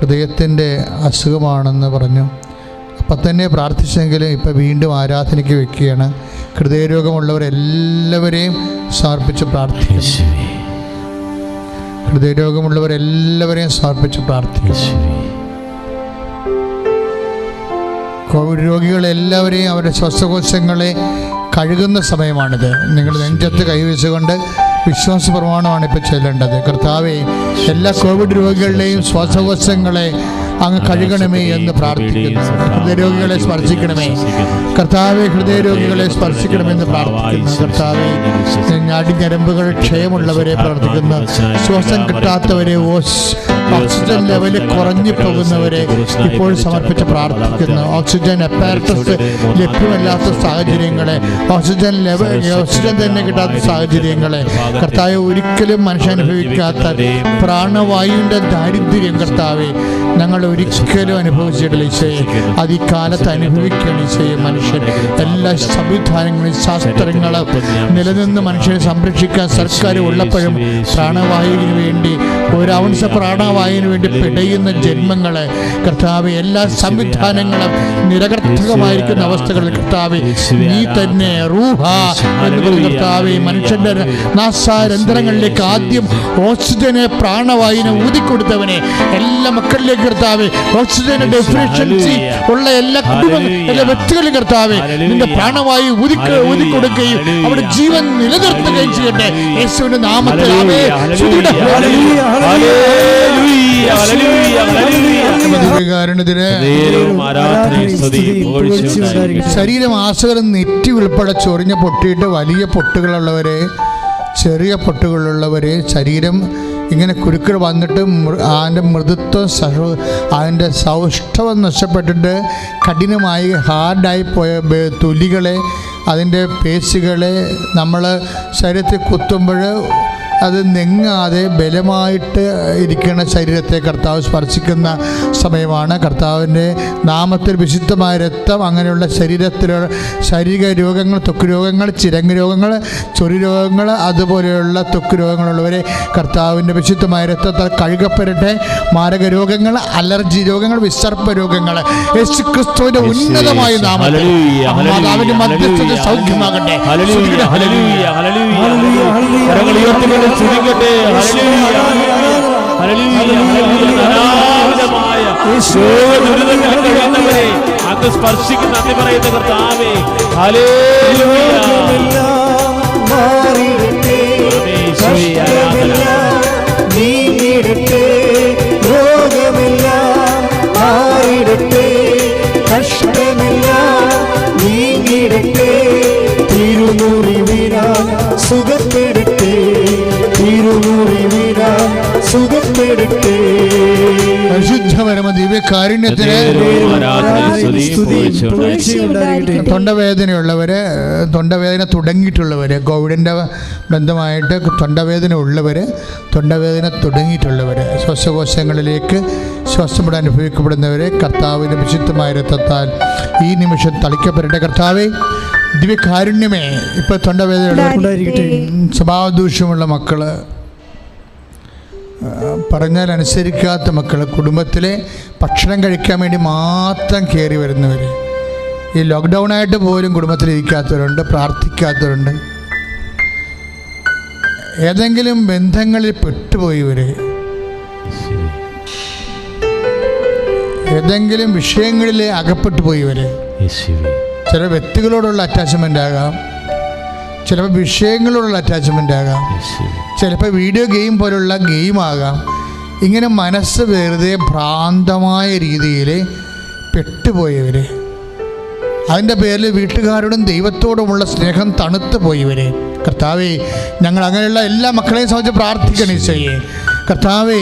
ഹൃദയത്തിൻ്റെ അസുഖമാണെന്ന് പറഞ്ഞു. അപ്പം തന്നെ പ്രാർത്ഥിച്ചെങ്കിലും ഇപ്പം വീണ്ടും ആരാധനയ്ക്ക് വെക്കുകയാണ്. ഹൃദയരോഗമുള്ളവരെല്ലാവരെയും സമർപ്പിച്ച് പ്രാർത്ഥിക്കുന്നു. ഹൃദയരോഗമുള്ളവരെല്ലാവരെയും സമർപ്പിച്ച് പ്രാർത്ഥിക്കുന്നു. കോവിഡ് രോഗികളെല്ലാവരെയും അവരുടെ ശ്വാസകോശങ്ങളെ കഴുകുന്ന സമയമാണിത്. നിങ്ങൾ നെഞ്ചത്ത് കൈവച്ചുകൊണ്ട് വിശ്വാസ പ്രമാണമാണ് ഇപ്പോൾ ചൊല്ലേണ്ടത്. കർത്താവേ, എല്ലാ കോവിഡ് രോഗികളുടെയും ശ്വാസകോശങ്ങളെ അങ്ങ് കഴുകണമേ എന്ന് പ്രാർത്ഥിക്കുന്നു. ഹൃദയരോഗികളെ സ്പർശിക്കണമേ കർത്താവെ, ഹൃദയരോഗികളെ സ്പർശിക്കണമെന്ന് പ്രാർത്ഥിക്കുന്നു. കർത്താവെ, നാടിഞരമ്പുകൾ ക്ഷയമുള്ളവരെ പ്രാർത്ഥിക്കുന്നു. ശ്വാസം കിട്ടാത്തവരെ, ഓക്സിജൻ ലെവല് കുറഞ്ഞു പോകുന്നവരെ ഇപ്പോൾ സമർപ്പിച്ച് പ്രാർത്ഥിക്കുന്നു. ഓക്സിജൻ അപ്പാരറ്റസ് ലഭ്യമല്ലാത്ത സാഹചര്യങ്ങളെ, ഓക്സിജൻ തന്നെ കിട്ടാത്ത സാഹചര്യങ്ങളെ കർത്താവെ, ഒരിക്കലും മനുഷ്യൻ അനുഭവിക്കാത്ത പ്രാണവായുവിൻ്റെ ദാരിദ്ര്യം കർത്താവെ ഞങ്ങൾ ഒരിക്കലും അനുഭവിച്ചിട്ടില്ല ഈശോയെ. അത് ഈ കാലത്ത് അനുഭവിക്കണം ഈശോയെ. മനുഷ്യൻ എല്ലാ സംവിധാനങ്ങളും ശാസ്ത്രങ്ങളും നിലനിന്ന് മനുഷ്യനെ സംരക്ഷിക്കാൻ സർക്കാർ ഉള്ളപ്പോഴും പ്രാണവായുവിന് വേണ്ടി, ഒരവംശ പ്രാണവായുവിന് വേണ്ടി പിടയുന്ന ജന്മങ്ങളെ കർത്താവ്, എല്ലാ സംവിധാനങ്ങളും നിരർത്ഥകമായിരിക്കുന്ന അവസ്ഥകളിൽ കർത്താവ് നീ തന്നെ റൂഹ എന്ന് പറഞ്ഞ കർത്താവ്, മനുഷ്യന്റെ നാസാരന്ധ്രങ്ങളിലേക്ക് ആദ്യം ഓക്സിജനെ പ്രാണവായുവിനെ ഊതിക്കൊടുത്തവനെ എല്ലാ മക്കളിലേക്ക് കർത്താവ്, ഓക്സിജന്റെ ഡെഫിഷ്യൻസി ഉള്ള എല്ലാ എല്ലാ വ്യക്തികളും കർത്താവ് നിന്റെ പ്രാണവായു ഊതിക്കൊടുക്കുകയും അവിടെ ജീവൻ നിലനിർത്തുകയും ചെയ്യട്ടെ യേശുവിന്റെ നാമത്തിൽ. ശരീരം ആസകലം നെറ്റി ഉൾപ്പെടെ ചൊറിഞ്ഞ് പൊട്ടിയിട്ട് വലിയ പൊട്ടുകളുള്ളവരെ, ചെറിയ പൊട്ടുകളുള്ളവരെ, ശരീരം ഇങ്ങനെ കുരുക്കൾ വന്നിട്ട് അതിൻ്റെ മൃദുത്വം, അതിൻ്റെ സൗഷ്ഠവം നഷ്ടപ്പെട്ടിട്ട് കഠിനമായി ഹാർഡായി പോയ തൊലികളെ, അതിൻ്റെ പേശികളെ നമ്മൾ ശരീരത്തിൽ കുത്തുമ്പോൾ അത് നെങ്ങാതെ ബലമായിട്ട് ഇരിക്കുന്ന ശരീരത്തെ കർത്താവ് സ്പർശിക്കുന്ന സമയമാണ്. കർത്താവിൻ്റെ നാമത്തിൽ വിശുദ്ധമായ രക്തം അങ്ങനെയുള്ള ശരീരത്തിലുള്ള ശാരീരിക രോഗങ്ങൾ, ത്വക്ക് രോഗങ്ങൾ, ചിരങ്ങ് രോഗങ്ങൾ, ചൊറി രോഗങ്ങൾ, അതുപോലെയുള്ള ത്വക്ക് രോഗങ്ങളുള്ളവരെ കർത്താവിൻ്റെ വിശുദ്ധമായ രക്തത്താൽ കഴുകപ്പെടട്ടെ. മാരക രോഗങ്ങൾ, അലർജി രോഗങ്ങൾ, വിസർപ്പ രോഗങ്ങൾ യേശുക്രിസ്തുവിന്റെ ഉന്നതമായ നാമത്തിൽ മാതാവിന്റെ മധ്യസ്ഥത സൗഖ്യമാകട്ടെ. സ്തുതിക്കട്ടെ. അങ്ങ് സ്പർശിക്കുന്ന നന്ദി പറയുന്ന കർത്താവേ, സുഖപ്പെടട്ടെ, സുഖപ്പെടട്ടെ. പരിശുദ്ധപരമ ദിവ്യകാരുണ്യത്തിന് തൊണ്ടവേദനയുള്ളവര്, തൊണ്ടവേദന തുടങ്ങിയിട്ടുള്ളവര്, കോവിഡിൻ്റെ ബന്ധമായിട്ട് തൊണ്ടവേദന ഉള്ളവര്, തൊണ്ടവേദന തുടങ്ങിയിട്ടുള്ളവര്, ശ്വാസകോശങ്ങളിലേക്ക് ശ്വാസപ്പെടാൻ അനുഭവിക്കപ്പെടുന്നവരെ കർത്താവിൻ്റെ വിശുദ്ധമായ രക്തത്താൽ ഈ നിമിഷം തളിക്കപ്പെടട്ടെ. കർത്താവേ, ദിവ്യകാരുണ്യമേ, ഇപ്പോൾ തൊണ്ടവേദന, സ്വഭാവദൂഷ്യമുള്ള മക്കള്, പറഞ്ഞാൽ അനുസരിക്കാത്ത മക്കൾ, കുടുംബത്തിലെ ഭക്ഷണം കഴിക്കാൻ വേണ്ടി മാത്രം കയറി വരുന്നവർ, ഈ ലോക്ക്ഡൗണായിട്ട് പോലും കുടുംബത്തിലിരിക്കാത്തവരുണ്ട്, പ്രാർത്ഥിക്കാത്തവരുണ്ട്, ഏതെങ്കിലും ബന്ധങ്ങളിൽ പെട്ടുപോയവർ, ഏതെങ്കിലും വിഷയങ്ങളിൽ അകപ്പെട്ടു പോയവർ, ചില വ്യക്തികളോടുള്ള അറ്റാച്ച്മെൻ്റ് ആകാം, ചിലപ്പോൾ വിഷയങ്ങളോടുള്ള അറ്റാച്ച്മെൻ്റ് ആകാം, ചിലപ്പോൾ വീഡിയോ ഗെയിം പോലുള്ള ഗെയിമാകാം. ഇങ്ങനെ മനസ്സ് വെറുതെ ഭ്രാന്തമായ രീതിയിൽ പെട്ടുപോയവർ, അതിൻ്റെ പേരിൽ വീട്ടുകാരോടും ദൈവത്തോടുമുള്ള സ്നേഹം തണുത്തു പോയവർ, കർത്താവേ, ഞങ്ങൾ അങ്ങനെയുള്ള എല്ലാ മക്കളെയും സംബന്ധിച്ച് പ്രാർത്ഥിക്കണം ഈശോയെ. കർത്താവേ,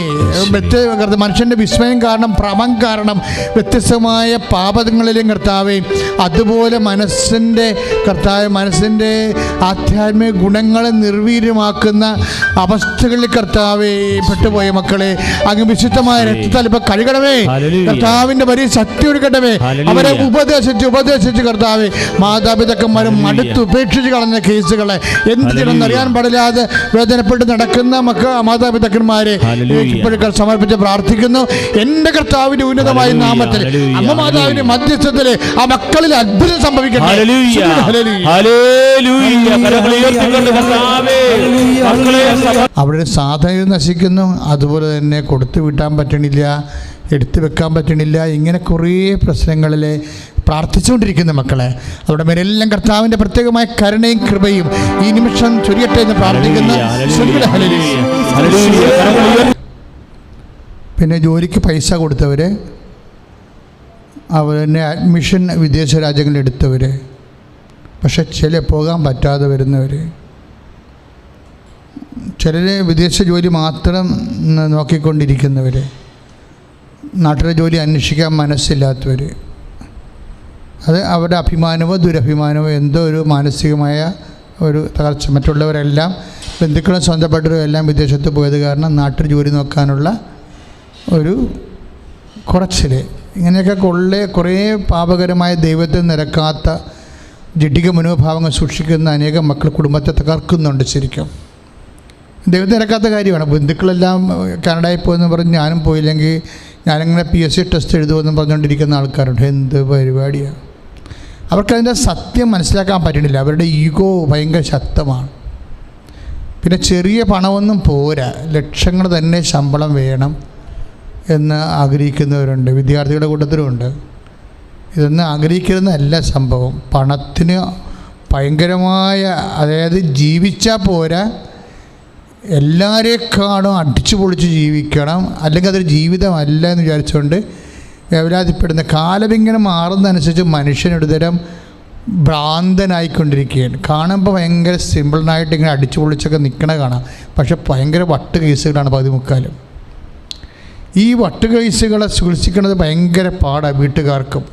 മനുഷ്യൻ്റെ വിസ്മയം കാരണം, ഭ്രമം കാരണം, വ്യത്യസ്തമായ പാപങ്ങളിലും കർത്താവേ, അതുപോലെ മനസ്സിൻ്റെ കർത്താവ്, മനസ്സിൻ്റെ ആധ്യാത്മിക ഗുണങ്ങളെ നിർവീര്യമാക്കുന്ന അവസ്ഥകളിൽ കർത്താവേ പെട്ടുപോയ മക്കളെ അങ്ങ് വിശുദ്ധമായ രക്തത്താൽ ഇപ്പം കഴുകണമേ. കർത്താവിൻ്റെ വലിയ ശക്തി കൊടുക്കണമേ. അവരെ ഉപദേശിച്ച് കർത്താവേ, മാതാപിതാക്കന്മാരും മടുത്ത് ഉപേക്ഷിച്ച് കളഞ്ഞ കേസുകളെ എന്ത് ചെയ്യണമെന്ന് അറിയാൻ പാടില്ലാതെ വേദനപ്പെട്ട് നടക്കുന്ന മാതാപിതാക്കന്മാരെ ഇപ്പോഴൊക്കെ സമർപ്പിച്ച് പ്രാർത്ഥിക്കുന്നു. എൻ്റെ കർത്താവിന്റെ ഉന്നതമായ നാമത്തിൽ അമ്മ മാതാവിന്റെ മധ്യസ്ഥത്തിൽ ആ മക്കളിൽ അത്ഭുതം സംഭവിക്കട്ടെ. അവിടെ സാധനം നശിക്കുന്നു, അതുപോലെ തന്നെ കൊടുത്തു വിട്ടാൻ പറ്റണില്ല, എടുത്തു വെക്കാൻ പറ്റണില്ല. ഇങ്ങനെ കുറേ പ്രശ്നങ്ങളിൽ പ്രാർത്ഥിച്ചുകൊണ്ടിരിക്കുന്ന മക്കളെ അവിടെ മേലെല്ലാം കർത്താവിൻ്റെ പ്രത്യേകമായ കരുണയും കൃപയും ഈ നിമിഷം ചൊരിയട്ടെ എന്ന് പ്രാർത്ഥിക്കുന്നു. പിന്നെ ജോലിക്ക് പൈസ കൊടുത്തവർ, അവരെ അഡ്മിഷൻ വിദേശ രാജ്യങ്ങളിൽ എടുത്തവർ, പക്ഷെ ചില പോകാൻ പറ്റാതെ വരുന്നവർ, ചിലർ വിദേശ ജോലി മാത്രം നോക്കിക്കൊണ്ടിരിക്കുന്നവർ, നാട്ടിലെ ജോലി അന്വേഷിക്കാൻ മനസ്സില്ലാത്തവർ, അത് അവരുടെ അഭിമാനമോ ദുരഭിമാനമോ എന്തോ ഒരു മാനസികമായ ഒരു തകർച്ച. മറ്റുള്ളവരെല്ലാം ബന്ധുക്കളും സ്വന്തപ്പെട്ടവരും എല്ലാം വിദേശത്ത് പോയത് കാരണം നാട്ടിൽ ജോലി നോക്കാനുള്ള ഒരു കുറച്ചിൽ, ഇങ്ങനെയൊക്കെ കുറേ പാപകരമായ ദൈവത്തിൽ നിരക്കാത്ത ജഡിക മനോഭാവങ്ങൾ സൂക്ഷിക്കുന്ന അനേകം മക്കൾ കുടുംബത്തെ തകർക്കുന്നുണ്ട്. ശരിക്കും ദൈവത്തിന് നിരക്കാത്ത കാര്യമാണ്. ബന്ധുക്കളെല്ലാം കാനഡയിൽ പോയെന്ന് പറഞ്ഞ് ഞാനും പോയില്ലെങ്കിൽ ഞാനിങ്ങനെ PSC ടെസ്റ്റ് എഴുതുമെന്ന് പറഞ്ഞുകൊണ്ടിരിക്കുന്ന ആൾക്കാരുണ്ട്. എന്ത് പരിപാടിയാണ്! അവർക്കതിൻ്റെ സത്യം മനസ്സിലാക്കാൻ പറ്റണില്ല. അവരുടെ ഈഗോ ഭയങ്കര ശക്തമാണ്. പിന്നെ ചെറിയ പണമൊന്നും പോരാ, ലക്ഷങ്ങൾ തന്നെ ശമ്പളം വേണം എന്ന് ആഗ്രഹിക്കുന്നവരുണ്ട്. വിദ്യാർത്ഥികളുടെ കൂട്ടത്തിലുമുണ്ട്. ഇതൊന്നും ആഗ്രഹിക്കുന്നതല്ല സംഭവം. പണത്തിന് ഭയങ്കരമായ, അതായത് ജീവിച്ചാൽ പോരാ, എല്ലാവരെക്കാളും അടിച്ചു പൊളിച്ച് ജീവിക്കണം, അല്ലെങ്കിൽ അതൊരു ജീവിതമല്ല എന്ന് വിചാരിച്ചുകൊണ്ട് വേവലാതിപ്പെടുന്ന കാലം ഇങ്ങനെ മാറുന്നതനുസരിച്ച് മനുഷ്യനൊരു തരം ഭ്രാന്തനായിക്കൊണ്ടിരിക്കുകയാണ്. കാണുമ്പോൾ ഭയങ്കര സിമ്പിളായിട്ട് ഇങ്ങനെ അടിച്ചു പൊളിച്ചൊക്കെ നിൽക്കണ കാണാം, പക്ഷെ ഭയങ്കര വട്ട് കേസുകളാണ് 14. ഈ വട്ട് കേസുകളെ ചികിത്സിക്കുന്നത് ഭയങ്കര പാടാണ് വീട്ടുകാർക്കും.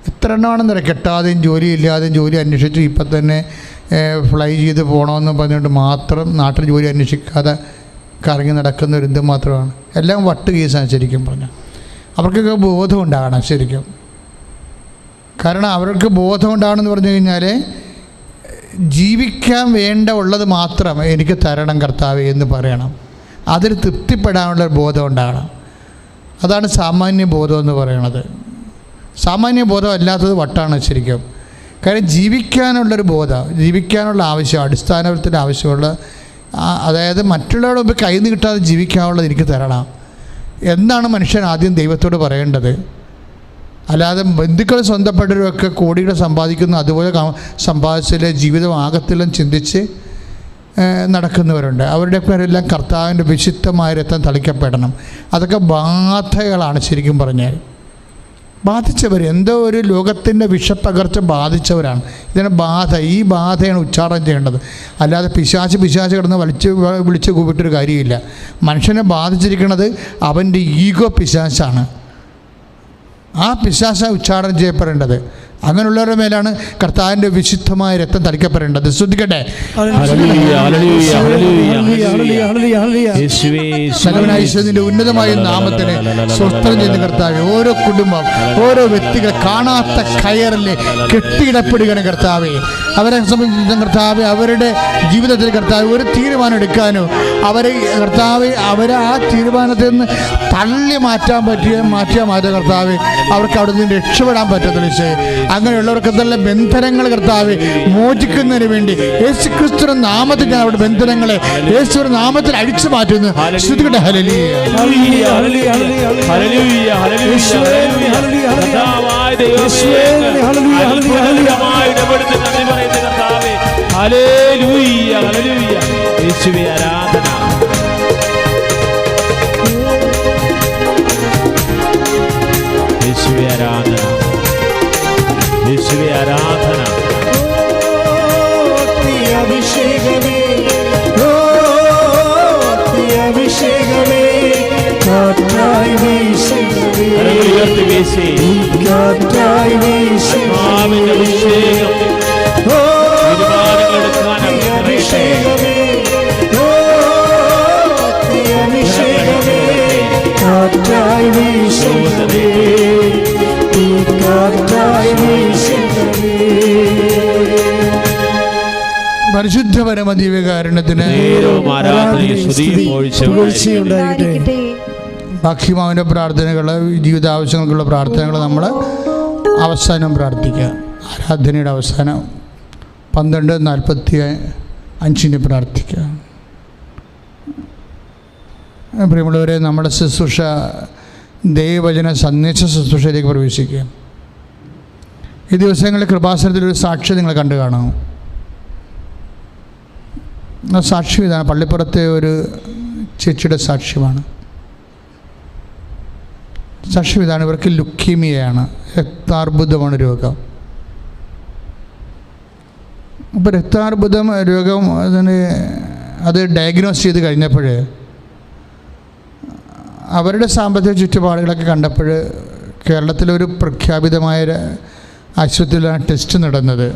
എത്ര എണ്ണമാണെന്നറിയാം, കെട്ടാതെയും ജോലിയില്ലാതെയും ജോലി അന്വേഷിച്ചു ഇപ്പം തന്നെ ഫ്ലൈ ചെയ്ത് പോകണമെന്ന് പറഞ്ഞുകൊണ്ട് മാത്രം നാട്ടിൽ ജോലി അന്വേഷിക്കാതെ കറങ്ങി നടക്കുന്നവർ എന്തുമാത്രമാണ്. എല്ലാം വട്ട് കേസാണ് ശരിക്കും പറഞ്ഞാൽ. അവർക്കൊക്കെ ബോധം ഉണ്ടാകണം ശരിക്കും. കാരണം അവർക്ക് ബോധം ഉണ്ടാകണമെന്ന് പറഞ്ഞു കഴിഞ്ഞാൽ ജീവിക്കാൻ വേണ്ട ഉള്ളത് മാത്രം എനിക്ക് തരണം കർത്താവേ എന്ന് പറയണം. അതിൽ തൃപ്തിപ്പെടാനുള്ള ബോധം ഉണ്ടാകണം. അതാണ് സാമാന്യ ബോധം എന്ന് പറയുന്നത്. സാമാന്യ ബോധം അല്ലാത്തത് വട്ടാണ് ശരിക്കും. കാര്യം ജീവിക്കാനുള്ളൊരു ബോധം, ജീവിക്കാനുള്ള ആവശ്യം, അടിസ്ഥാനത്തിൻ്റെ ആവശ്യമുള്ള, അതായത് മറ്റുള്ളവരുടെ മുമ്പ് കൈ നീട്ടാതെ ജീവിക്കാനുള്ളത് എനിക്ക് തരണം എന്നാണ് മനുഷ്യൻ ആദ്യം ദൈവത്തോട് പറയേണ്ടത്. അല്ലാതെ ബന്ധുക്കൾ സ്വന്തപ്പെട്ടവരൊക്കെ കോടികൾ സമ്പാദിക്കുന്നു, അതുപോലെ സമ്പാദിച്ചിലെ ജീവിതം ആകത്തിലും ചിന്തിച്ച് നടക്കുന്നവരുണ്ട്. അവരുടെ പേരെല്ലാം കർത്താവിൻ്റെ വിശുദ്ധമായ രക്തം തളിക്കപ്പെടണം. അതൊക്കെ ബാധകളാണ് ശരിക്കും പറഞ്ഞാൽ. ബാധിച്ചവർ എന്തോ ഒരു ലോകത്തിൻ്റെ വിഷപ്പകർച്ച ബാധിച്ചവരാണ്. ഇതിന് ബാധ, ഈ ബാധയാണ് ഉച്ചാരണം ചെയ്യേണ്ടത്. അല്ലാതെ പിശാച് കിടന്ന് വിളിച്ച് കൂപ്പിട്ടൊരു കാര്യമില്ല. മനുഷ്യനെ ബാധിച്ചിരിക്കുന്നത് അവൻ്റെ ഈഗോ പിശാചാണ്. ആ പിശാച ഉച്ചാരണം ചെയ്യപ്പെടേണ്ടത്. അങ്ങനെയുള്ളവരുടെ മേലാണ് കർത്താവിൻ്റെ വിശുദ്ധമായ രക്തം തളിക്കപ്പെടേണ്ടത്. ശ്രദ്ധിക്കട്ടെ. യേശുവിന്റെ ഉന്നതമായ നാമത്തിന് സ്വസ്ഥം ചെയ്യുന്ന കർത്താവ്, ഓരോ കുടുംബം, ഓരോ വ്യക്തികൾ കാണാത്ത കയറില് കെട്ടിയിടപ്പെടുകയാണ് കർത്താവെ. അവരെ സംബന്ധിച്ച കർത്താവ് അവരുടെ ജീവിതത്തിൽ കർത്താവ് ഒരു തീരുമാനം എടുക്കാനോ അവരെ കർത്താവ് അവരെ ആ തീരുമാനത്തിൽ നിന്ന് തള്ളി മാറ്റിയ കർത്താവ് അവർക്ക് അവിടെ നിന്ന് രക്ഷപ്പെടാൻ പറ്റത്തില്ല. അങ്ങനെയുള്ളവർക്ക് തന്നെ ബന്ധനങ്ങൾ കർത്താവ് മോചിക്കുന്നതിന് വേണ്ടി യേശുക്രിസ്തുവിന്റെ നാമത്തിൽ ഞാൻ അവരുടെ ബന്ധനങ്ങളെ യേശുവിന്റെ നാമത്തിൽ അഴിച്ചു മാറ്റുന്നു. ശ്രുതികട്ടെ. യേശുവേ ആരാധന. അഭിഷേകമേ, അഭിഷേകമേ, കാറ്റായി വീശണമേ, ഉയർത്തി വീശി കാറ്റായി വീശണമേ, അഭിഷേകം അഭിഷേകമേ, അഭിഷേകമേ, കാറ്റായി വീശണമേ, കാറ്റായി വീശണമേ. പരിശുദ്ധ പരമദിവ്യകാരുണ്യത്തിന് നേരവും ആരാധനയും സ്തുതിയും പുകഴ്ചയും ഉണ്ടാകട്ടെ. ബാക്കിമാവിൻ്റെ പ്രാർത്ഥനകൾ, ജീവിതാവശ്യങ്ങൾക്കുള്ള പ്രാർത്ഥനകൾ നമ്മൾ അവസാനം പ്രാർത്ഥിക്കുക. ആരാധനയുടെ അവസാനം 12:45 പ്രാർത്ഥിക്കുക. പ്രിയമുള്ളവരെ, നമ്മുടെ ശുശ്രൂഷ ദൈവവചന സന്ദേശ ശുശ്രൂഷയിലേക്ക് പ്രവേശിക്കുക. ഈ ദിവസങ്ങളിൽ കൃപാസനത്തിലൊരു സാക്ഷ്യം നിങ്ങൾ കണ്ടു കാണാം. ആ സാക്ഷ്യം ഇതാണ്. പള്ളിപ്പുറത്തെ ഒരു ചേച്ചിയുടെ സാക്ഷ്യമാണ്. സാക്ഷ്യം ഇതാണ്. ഇവർക്ക് ലുക്കീമിയയാണ്, രക്താർബുദമാണ് രോഗം. അപ്പോൾ രക്താർബുദം രോഗം അത് ഡയഗ്നോസ് ചെയ്ത് കഴിഞ്ഞപ്പോൾ അവരുടെ സാമ്പത്തിക ചുറ്റുപാടുകളൊക്കെ കണ്ടപ്പോൾ കേരളത്തിലൊരു പ്രഖ്യാപിതമായ ആശുപത്രിയിലാണ് ടെസ്റ്റ് നടന്നത്.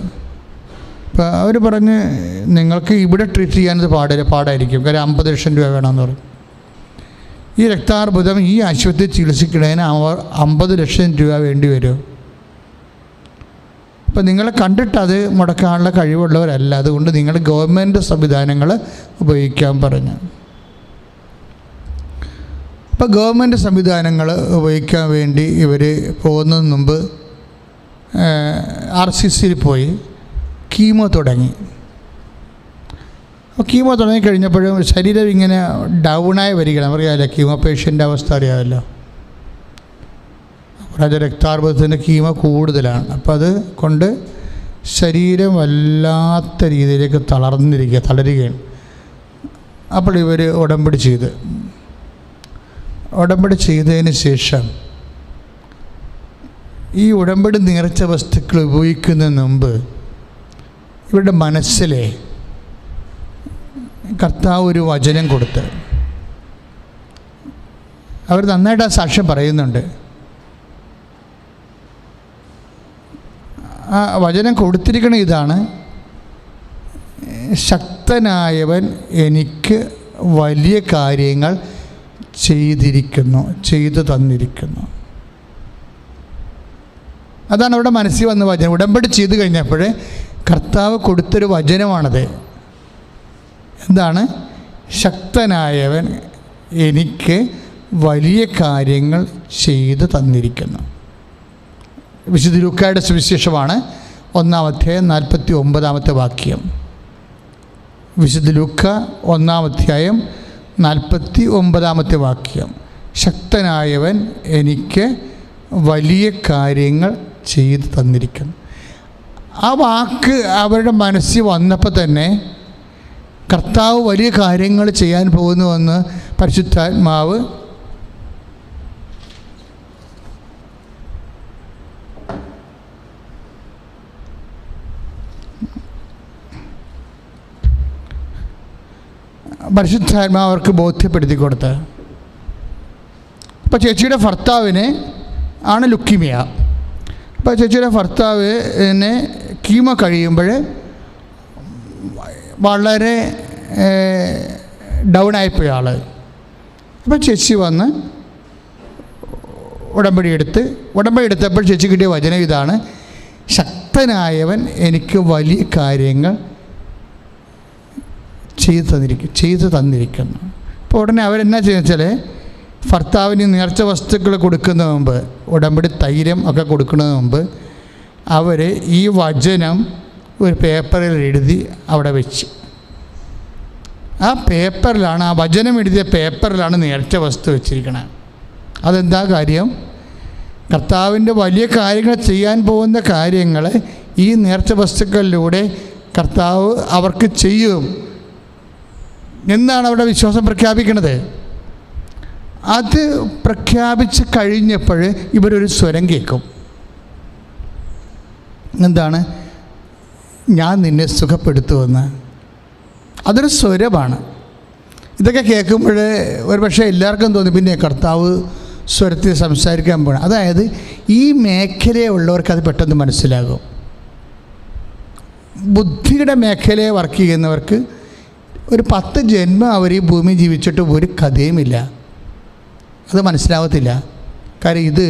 അപ്പോൾ അവർ പറഞ്ഞ് നിങ്ങൾക്ക് ഇവിടെ ട്രീറ്റ് ചെയ്യാനത് പാടായിരിക്കും, കാര്യം 50 ലക്ഷം രൂപ വേണമെന്ന് പറഞ്ഞു. ഈ രക്താർബുദം ഈ ആശുപത്രി ചികിത്സിക്കുന്നതിന് 50 ലക്ഷം രൂപ വേണ്ടി വരും. അപ്പം നിങ്ങളെ കണ്ടിട്ട് അത് മുടക്കാനുള്ള കഴിവുള്ളവരല്ല, അതുകൊണ്ട് നിങ്ങൾ ഗവൺമെൻറ് സംവിധാനങ്ങൾ ഉപയോഗിക്കാൻ പറഞ്ഞു. അപ്പോൾ ഗവൺമെൻറ് സംവിധാനങ്ങൾ ഉപയോഗിക്കാൻ വേണ്ടി ഇവർ പോകുന്നതിന് മുമ്പ് RCCയിൽ പോയി കീമോ തുടങ്ങി. അപ്പോൾ കീമോ തുടങ്ങിക്കഴിഞ്ഞപ്പോഴും ശരീരം ഇങ്ങനെ ഡൗണായി വരികയാണ്. അറിയാമല്ലോ, കീമോ പേഷ്യൻ്റെ അവസ്ഥ അറിയാമല്ലോ. അത് രക്താർബുദത്തിൻ്റെ കീമോ കൂടുതലാണ്. അപ്പോൾ അത് കൊണ്ട് ശരീരം വല്ലാത്ത രീതിയിലേക്ക് തളരുകയാണ്. അപ്പോൾ ഇവർ ഉടമ്പടി ചെയ്തതിന് ശേഷം ഈ ഉടമ്പടി നേർച്ച വസ്തുക്കൾ ഉപയോഗിക്കുന്നതിന് മുമ്പ് ഇവരുടെ മനസ്സിലെ കർത്താവ് ഒരു വചനം കൊടുത്ത് അവർ നന്നായിട്ട് ആ സാക്ഷ്യം പറയുന്നുണ്ട്. ആ വചനം കൊടുത്തിരിക്കണ ഇതാണ്: ശക്തനായവൻ എനിക്ക് വലിയ കാര്യങ്ങൾ ചെയ്തു തന്നിരിക്കുന്നു. അതാണ് അവിടെ മനസ്സിൽ വന്ന വചനം. ഉടമ്പടി ചെയ്ത് കഴിഞ്ഞപ്പോൾ കർത്താവ് കൊടുത്തൊരു വചനമാണത്. എന്താണ്? ശക്തനായവൻ എനിക്ക് വലിയ കാര്യങ്ങൾ ചെയ്തു തന്നിരിക്കുന്നു. വിശുദ്ധ ലൂക്കായുടെ സുവിശേഷമാണ് 1-ാമത്തെ വാക്യം. വിശുദ്ധ ലൂക്ക 1-ാമത്തെ വാക്യം. ശക്തനായവൻ എനിക്ക് വലിയ കാര്യങ്ങൾ ചെയ്തു തന്നിരിക്കുന്നു. ആ വാക്ക് അവരുടെ മനസ്സിൽ വന്നപ്പോൾ തന്നെ കർത്താവ് വലിയ കാര്യങ്ങൾ ചെയ്യാൻ പോകുന്നുവെന്ന് പരിശുദ്ധാത്മാവ് അവർക്ക് ബോധ്യപ്പെടുത്തി കൊടുത്ത്. അപ്പോൾ ചേച്ചിയുടെ ഭർത്താവിന് ആണ് ലുക്കീമിയ. അപ്പോൾ ചേച്ചിയുടെ ഭർത്താവിന് കീമോ കഴിയുമ്പോൾ വളരെ ഡൗൺ ആയിപ്പോയ ആൾ. അപ്പോൾ ചേച്ചി വന്ന് ഉടമ്പടി എടുത്തപ്പോൾ ചേച്ചി കിട്ടിയ വചനം ഇതാണ്: ശക്തനായവൻ എനിക്ക് വലിയ കാര്യങ്ങൾ ചെയ്തു തന്നിരിക്കുന്നു. അപ്പോൾ ഉടനെ അവരെന്നാ ചെയ്യുന്നത് വെച്ചാൽ ഭർത്താവിന് നേർച്ച വസ്തുക്കൾ കൊടുക്കുന്നതിന് മുമ്പ്, ഉടമ്പടി തൈലം ഒക്കെ കൊടുക്കുന്നതിന് മുമ്പ് അവർ ഈ വചനം ഒരു പേപ്പറിൽ എഴുതി അവിടെ വെച്ച്, ആ വചനം എഴുതിയ പേപ്പറിലാണ് നേർച്ച വസ്തു വെച്ചിരിക്കുന്നത്. അതെന്താ കാര്യം? കർത്താവിൻ്റെ വലിയ കാര്യങ്ങൾ ചെയ്യാൻ പോകുന്ന കാര്യങ്ങൾ ഈ നേർച്ച വസ്തുക്കളിലൂടെ കർത്താവ് അവർക്ക് ചെയ്യും എന്നാണ് അവിടെ വിശ്വാസം പ്രഖ്യാപിക്കുന്നത്. അത് പ്രഖ്യാപിച്ച് കഴിഞ്ഞപ്പോൾ ഇവരൊരു സ്വരം കേൾക്കും. എന്താണ്? ഞാൻ നിന്നെ സുഖപ്പെടുത്തുമെന്ന്. അതൊരു സ്വരമാണ്. ഇതൊക്കെ കേൾക്കുമ്പോൾ ഒരു പക്ഷേ എല്ലാവർക്കും തോന്നി പിന്നെ കർത്താവ് സ്വരത്തിൽ സംസാരിക്കാൻ പോകണം. അതായത് ഈ മേഖലയുള്ളവർക്ക് അത് പെട്ടെന്ന് മനസ്സിലാകും. ബുദ്ധിയുടെ മേഖലയെ വർക്ക് ചെയ്യുന്നവർക്ക് ഒരു 10 ജന്മം അവർ ഈ ഭൂമി ജീവിച്ചിട്ട് ഒരു കഥയുമില്ല, അത് മനസ്സിലാവത്തില്ല. കാര്യം ഇത്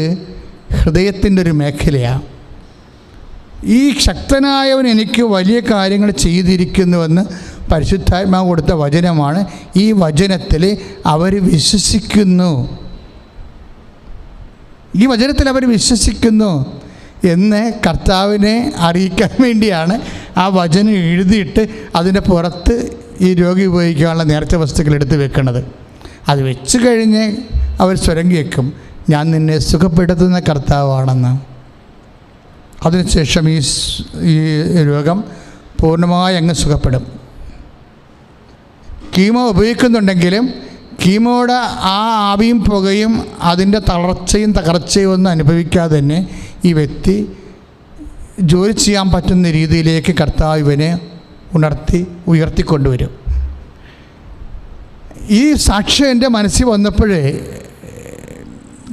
ഹൃദയത്തിൻ്റെ ഒരു മേഖലയാണ്. ഈ ശക്തനായവൻ എനിക്ക് വലിയ കാര്യങ്ങൾ ചെയ്തിരിക്കുന്നുവെന്ന് പരിശുദ്ധാത്മാവ് കൊടുത്ത വചനമാണ്. ഈ വചനത്തിൽ അവർ വിശ്വസിക്കുന്നു, ഈ വചനത്തിൽ അവർ വിശ്വസിക്കുന്നു എന്ന് കർത്താവിനെ അറിയിക്കാൻ വേണ്ടിയാണ് ആ വചനം എഴുതിയിട്ട് അതിൻ്റെ പുറത്ത് ഈ രോഗി ഉപയോഗിക്കാനുള്ള നേർച്ച വസ്തുക്കൾ എടുത്ത് വെക്കുന്നത്. അത് വെച്ച് കഴിഞ്ഞ് അവർ സ്വരം കേൾക്കും, ഞാൻ നിന്നെ സുഖപ്പെടുത്തുന്ന കർത്താവാണെന്ന്. അതിനുശേഷം ഈ രോഗം പൂർണ്ണമായി അങ്ങ് സുഖപ്പെടും. കീമോ ഉപയോഗിക്കുന്നുണ്ടെങ്കിലും കീമോയുടെ ആ ആവിയും പുകയും അതിൻ്റെ തളർച്ചയും തകർച്ചയും ഒന്നും അനുഭവിക്കാതെ തന്നെ ഈ വ്യക്തി ജോലി ചെയ്യാൻ പറ്റുന്ന രീതിയിലേക്ക് കർത്താവ് ഇവനെ ഉയർത്തിക്കൊണ്ടുവരും. ഈ സാക്ഷ്യം എൻ്റെ മനസ്സിൽ വന്നപ്പോഴേ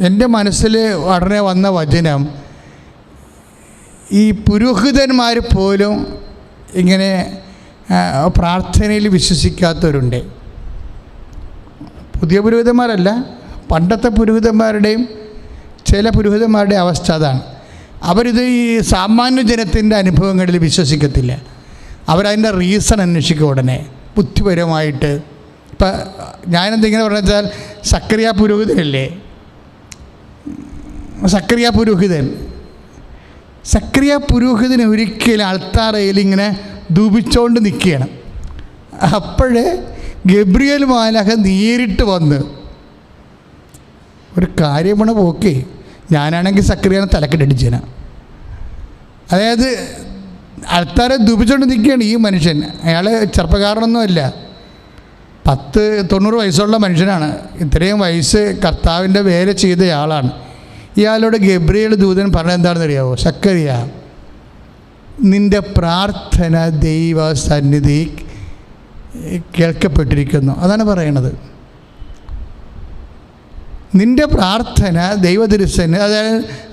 എൻ്റെ മനസ്സിൽ ഉടനെ വന്ന വചനം, ഈ പുരോഹിതന്മാർ പോലും ഇങ്ങനെ പ്രാർത്ഥനയിൽ വിശ്വസിക്കാത്തവരുണ്ട്. പുതിയ പുരോഹിതന്മാരല്ല, പണ്ടത്തെ പുരോഹിതന്മാരുടെയും ചില പുരോഹിതന്മാരുടെ അവസ്ഥ അതാണ്. അവരിത് ഈ സാമാന്യ ജനത്തിൻ്റെ അനുഭവങ്ങളിൽ വിശ്വസിക്കത്തില്ല. അവരതിൻ്റെ റീസൺ അന്വേഷിക്കും ഉടനെ ബുദ്ധിപരമായിട്ട്. ഇപ്പം ഞാനെന്തെങ്കിലും പറഞ്ഞാൽ സക്കറിയ പുരോഹിതനല്ലേ, സക്കറിയ പുരോഹിതന് ഒരിക്കലും അൾത്താറയിൽ ഇങ്ങനെ ധൂപിച്ചുകൊണ്ട് നിൽക്കുകയാണ്. അപ്പോഴേ ഗബ്രിയേൽ മാലാഖ നേരിട്ട് വന്ന് ഒരു കാര്യമാണ് പോക്കേ, ഞാനാണെങ്കിൽ സക്കറിയാനെ തലക്കെട്ടടിച്ചേന. അതായത് അൾത്താറെ ധൂപിച്ചുകൊണ്ട് നിൽക്കുകയാണ് ഈ മനുഷ്യൻ. അയാൾ ചെറുപ്പക്കാരനൊന്നുമല്ല, 90 വയസ്സുള്ള മനുഷ്യനാണ്. ഇത്രയും വയസ്സ് കർത്താവിൻ്റെ വേല ചെയ്ത ആളാണ്. ഇയാളോട് ഗബ്രിയേൽ ദൂതൻ പറഞ്ഞത് എന്താണെന്ന് അറിയാമോ? സക്കറിയ, നിൻ്റെ പ്രാർത്ഥന ദൈവ സന്നിധി കേൾക്കപ്പെട്ടിരിക്കുന്നു. അതാണ് പറയണത്. നിൻ്റെ പ്രാർത്ഥന ദൈവതിരുസന്,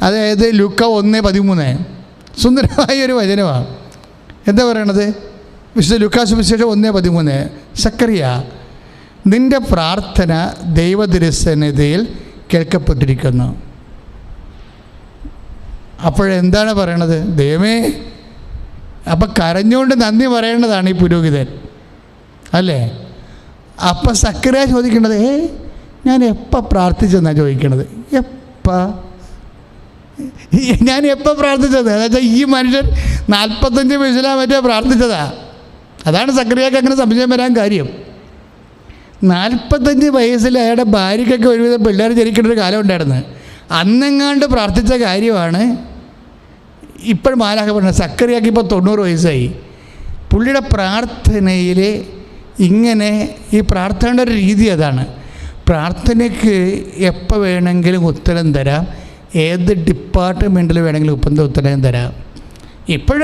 അതായത് ലൂക്ക 1:13 സുന്ദരമായ ഒരു വചനമാണ്. എന്താ പറയണത്? വിശുദ്ധ ലൂക്കാ സുവിശേഷം 1:13, സക്കറിയ, നിൻ്റെ പ്രാർത്ഥന ദൈവതിരുസന്നിധിയിൽ കേൾക്കപ്പെട്ടിരിക്കുന്നു. അപ്പോഴെന്താണ് പറയണത്? ദൈവമേ, അപ്പം കരഞ്ഞുകൊണ്ട് നന്ദി പറയേണ്ടതാണ് ഈ പുരോഹിതൻ അല്ലേ? അപ്പം സക്കറിയ ചോദിക്കേണ്ടത്, ഞാൻ എപ്പോൾ പ്രാർത്ഥിച്ചെന്നാണ് ചോദിക്കണത്. ഞാൻ എപ്പോൾ പ്രാർത്ഥിച്ചത്? എന്നുവെച്ചാൽ ഈ മനുഷ്യൻ 45 വയസ്സിലാ മറ്റേ പ്രാർത്ഥിച്ചതാ. അതാണ് സക്കറിയക്ക് അങ്ങനെ സംശയം വരാൻ കാര്യം. 45 വയസ്സിൽ അയാളുടെ ഭാര്യയ്ക്കൊക്കെ ഒരുവിധം പിള്ളേർ ജനിക്കേണ്ട ഒരു കാലം ഉണ്ടായിരുന്നു. അന്നെങ്ങാണ്ട് പ്രാർത്ഥിച്ച കാര്യമാണ് ഇപ്പോൾ മാലാഖ പറഞ്ഞത്. സക്കറിയാക്ക് ഇപ്പോൾ 90 വയസ്സായി. പുള്ളിയുടെ പ്രാർത്ഥനയിൽ ഇങ്ങനെ ഈ പ്രാർത്ഥനയുടെ ഒരു രീതി അതാണ്. പ്രാർത്ഥനയ്ക്ക് എപ്പോൾ വേണമെങ്കിലും ഉത്തരം തരാം, ഏത് ഡിപ്പാർട്ട്മെൻറ്റിൽ വേണമെങ്കിലും ഉത്തരം തരാം. ഇപ്പോൾ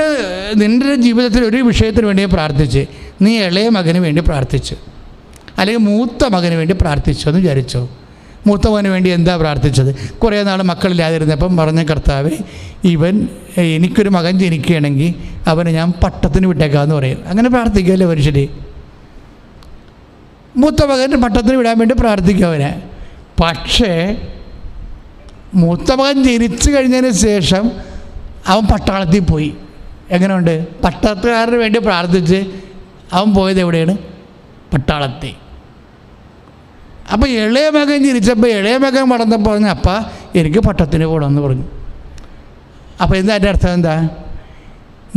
നിൻ്റെ ജീവിതത്തിൽ ഒരു വിഷയത്തിന് വേണ്ടി പ്രാർത്ഥിച്ച്, നീ ഇളയ മകന് വേണ്ടി പ്രാർത്ഥിച്ചു, അല്ലെങ്കിൽ മൂത്ത മകന് വേണ്ടി പ്രാർത്ഥിച്ചു എന്ന് വിചാരിച്ചോ. മൂത്ത മകന് വേണ്ടി എന്താ പ്രാർത്ഥിച്ചത്? കുറേ നാൾ മക്കളില്ലാതിരുന്നപ്പം പറഞ്ഞ കർത്താവേ, എനിക്കൊരു മകൻ ജനിക്കുകയാണെങ്കിൽ അവനെ ഞാൻ പട്ടത്തിന് വിട്ടേക്കാമെന്ന് പറയും. അങ്ങനെ പ്രാർത്ഥിക്കുമല്ലേ മനുഷ്യർ? മൂത്ത മകൻ പട്ടത്തിന് വിടാൻ വേണ്ടി പ്രാർത്ഥിക്കും അവനെ. പക്ഷേ മൂത്ത മകൻ ജനിച്ചു കഴിഞ്ഞതിന് ശേഷം അവൻ പട്ടാളത്തിൽ പോയി. എങ്ങനെയുണ്ട്? പട്ടാളത്തുകാരന് വേണ്ടി പ്രാർത്ഥിച്ച് അവൻ പോയത് എവിടെയാണ്? പട്ടാളത്തിൽ. അപ്പോൾ ഇളയ മകൻ ജനിച്ചപ്പോൾ ഇളയ മകൻ വളർന്നപ്പോൾ പറഞ്ഞു, അപ്പ എനിക്ക് പട്ടത്തിന് പോകണമെന്ന് പറഞ്ഞു. അപ്പോൾ എന്താ എൻ്റെ അർത്ഥം? എന്താ?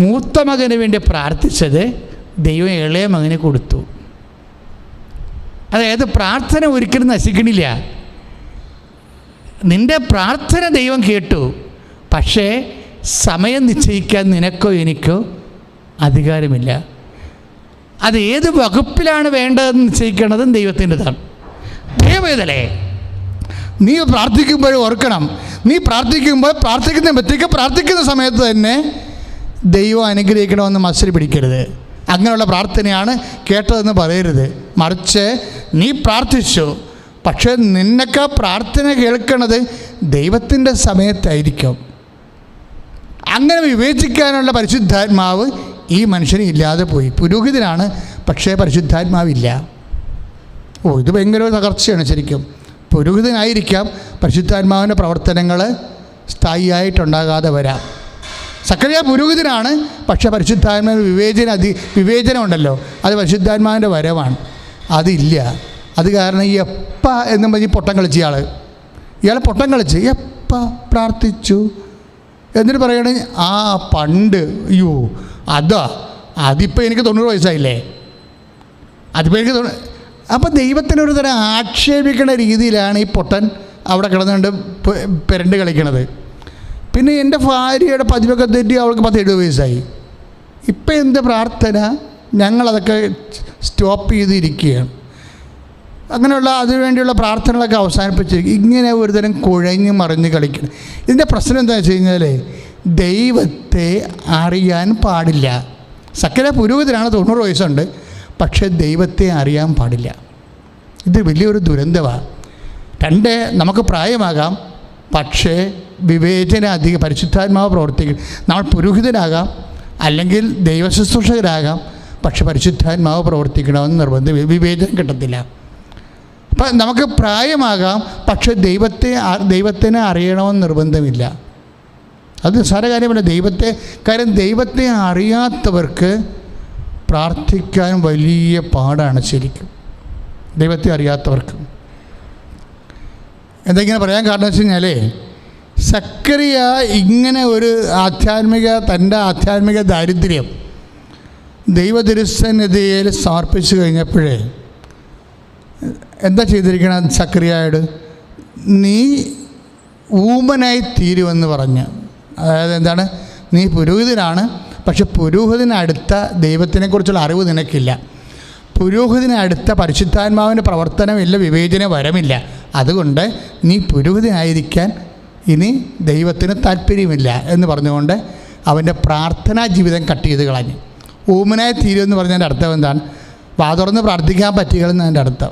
മൂത്ത മകന് വേണ്ടി പ്രാർത്ഥിച്ചത് ദൈവം ഇളയ മകന് കൊടുത്തു. അതായത് പ്രാർത്ഥന ഒരിക്കലും നശിക്കണില്ല. നിൻ്റെ പ്രാർത്ഥന ദൈവം കേട്ടു, പക്ഷേ സമയം നിശ്ചയിക്കാൻ നിനക്കോ എനിക്കോ അധികാരമില്ല. അത് ഏത് വകുപ്പിലാണ് വേണ്ടതെന്ന് നിശ്ചയിക്കേണ്ടതും ദൈവത്തിൻ്റെതാണ്. ദൈവവേദലേ, നീ പ്രാർത്ഥിക്കുമ്പോൾ ഓർക്കണം, നീ പ്രാർത്ഥിക്കുന്ന വ്യക്തിക്ക് പ്രാർത്ഥിക്കുന്ന സമയത്ത് തന്നെ ദൈവം അനുഗ്രഹിക്കണമെന്ന് മത്സരം പിടിക്കരുത്. അങ്ങനെയുള്ള പ്രാർത്ഥനയാണ് കേട്ടതെന്ന് പറയരുത്. മറിച്ച് നീ പ്രാർത്ഥിച്ചു, പക്ഷേ നിന്നൊക്കെ പ്രാർത്ഥന കേൾക്കണത് ദൈവത്തിൻ്റെ സമയത്തായിരിക്കും. അങ്ങനെ വിവേചിക്കാനുള്ള പരിശുദ്ധാത്മാവ് ഈ മനുഷ്യന് ഇല്ലാതെ പോയി. പുരോഹിതനാണ്, പക്ഷേ പരിശുദ്ധാത്മാവില്ല. ഇത് ഭയങ്കര തകർച്ചയാണ് ശരിക്കും. പുരോഹിതനായിരിക്കാം, പരിശുദ്ധാത്മാവിൻ്റെ പ്രവർത്തനങ്ങൾ സ്ഥായിയായിട്ടുണ്ടാകാതെ വരാം. സക്കറിയ പുരോഹിതനാണ്, പക്ഷേ പരിശുദ്ധാത്മാവിന് വിവേചനം ഉണ്ടല്ലോ, അത് പരിശുദ്ധാത്മാവിൻ്റെ വരവാണ്. അതില്ല. അത് കാരണം ഈ എപ്പ എന്നും പറഞ്ഞ് പൊട്ടം കളിച്ച ഇയാൾ പൊട്ടം കളിച്ച് എപ്പ പ്രാർത്ഥിച്ചു എന്നിട്ട് പറയണേ പണ്ട് അയ്യോ അതിപ്പോൾ എനിക്ക് 90 വയസ്സായില്ലേ, അതിപ്പോൾ എനിക്ക് അപ്പം ദൈവത്തിനൊരു തരം ആക്ഷേപിക്കുന്ന രീതിയിലാണ് ഈ പൊട്ടൻ അവിടെ കിടന്നുകൊണ്ട് പെരണ്ട് കളിക്കണത്. പിന്നെ എൻ്റെ ഭാര്യയുടെ പതിവൊക്കെ തെറ്റി അവൾക്ക് 70 വയസ്സായി. ഇപ്പം എന്ത് പ്രാർത്ഥന, ഞങ്ങളതൊക്കെ സ്റ്റോപ്പ് ചെയ്തിരിക്കുകയാണ്. അങ്ങനെയുള്ള അതിനുവേണ്ടിയുള്ള പ്രാർത്ഥനകളൊക്കെ അവസാനിപ്പിച്ചിരിക്കും. ഇങ്ങനെ ഒരു തരം കുഴഞ്ഞ് മറിഞ്ഞ് കളിക്കണം. ഇതിൻ്റെ പ്രശ്നം എന്താണെന്ന് വെച്ച് കഴിഞ്ഞാൽ ദൈവത്തെ അറിയാൻ പാടില്ല. സക്കറിയ പുരോഹിതനാണ്, 90 വയസ്സുണ്ട്, പക്ഷേ ദൈവത്തെ അറിയാൻ പാടില്ല. ഇത് വലിയൊരു ദുരന്തമാണ്. നമുക്ക് പ്രായമാകാം, പക്ഷേ വിവേചന പരിശുദ്ധാത്മാവ് പ്രവർത്തിക്കും. നമ്മൾ പുരോഹിതനാകാം, അല്ലെങ്കിൽ ദൈവശുശ്രൂഷകരാകാം, പക്ഷെ പരിശുദ്ധാത്മാവ് പ്രവർത്തിക്കണമെന്ന് നിർബന്ധം, വിവേചനം കിട്ടത്തില്ല. അപ്പം നമുക്ക് പ്രായമാകാം, പക്ഷെ ദൈവത്തിനെ അറിയണമെന്ന് നിർബന്ധമില്ല. അത് നിസ്സാര കാര്യമല്ല. ദൈവത്തെ അറിയാത്തവർക്ക് പ്രാർത്ഥിക്കാൻ വലിയ പാടാണ് ശരിക്കും, ദൈവത്തെ അറിയാത്തവർക്ക്. എന്തെങ്കിലും പറയാൻ കാരണം വെച്ച് കഴിഞ്ഞാൽ സക്കറിയ ഇങ്ങനെ ഒരു തൻ്റെ ആധ്യാത്മിക ദാരിദ്ര്യം ദൈവതിരുസന്നിധിയിൽ സമർപ്പിച്ചു കഴിഞ്ഞപ്പോഴേ എന്താ ചെയ്തിരിക്കണം? സക്കറിയായോട് നീ ഊമനായി തീരുമെന്ന് പറഞ്ഞ്, അതായത് എന്താണ്, നീ പുരോഹിതനാണ്, പക്ഷെ പുരോഹിതനടുത്ത ദൈവത്തിനെക്കുറിച്ചുള്ള അറിവ് നിനക്കില്ല, പുരോഹിതനടുത്ത പരിശുദ്ധാത്മാവിൻ്റെ പ്രവർത്തനമില്ല, വിവേചന വരമില്ല, അതുകൊണ്ട് നീ പുരോഹിതനായിരിക്കാൻ ഇനി ദൈവത്തിന് താല്പര്യമില്ല എന്ന് പറഞ്ഞുകൊണ്ട് അവൻ്റെ പ്രാർത്ഥനാ ജീവിതം കട്ട് ചെയ്ത് കളഞ്ഞു. ഊമനായി തീരുമെന്ന് പറഞ്ഞതിൻ്റെ അർത്ഥം എന്താണ്? വാ തുറന്ന് പ്രാർത്ഥിക്കാൻ പറ്റുകയെന്നതിൻ്റെ അർത്ഥം.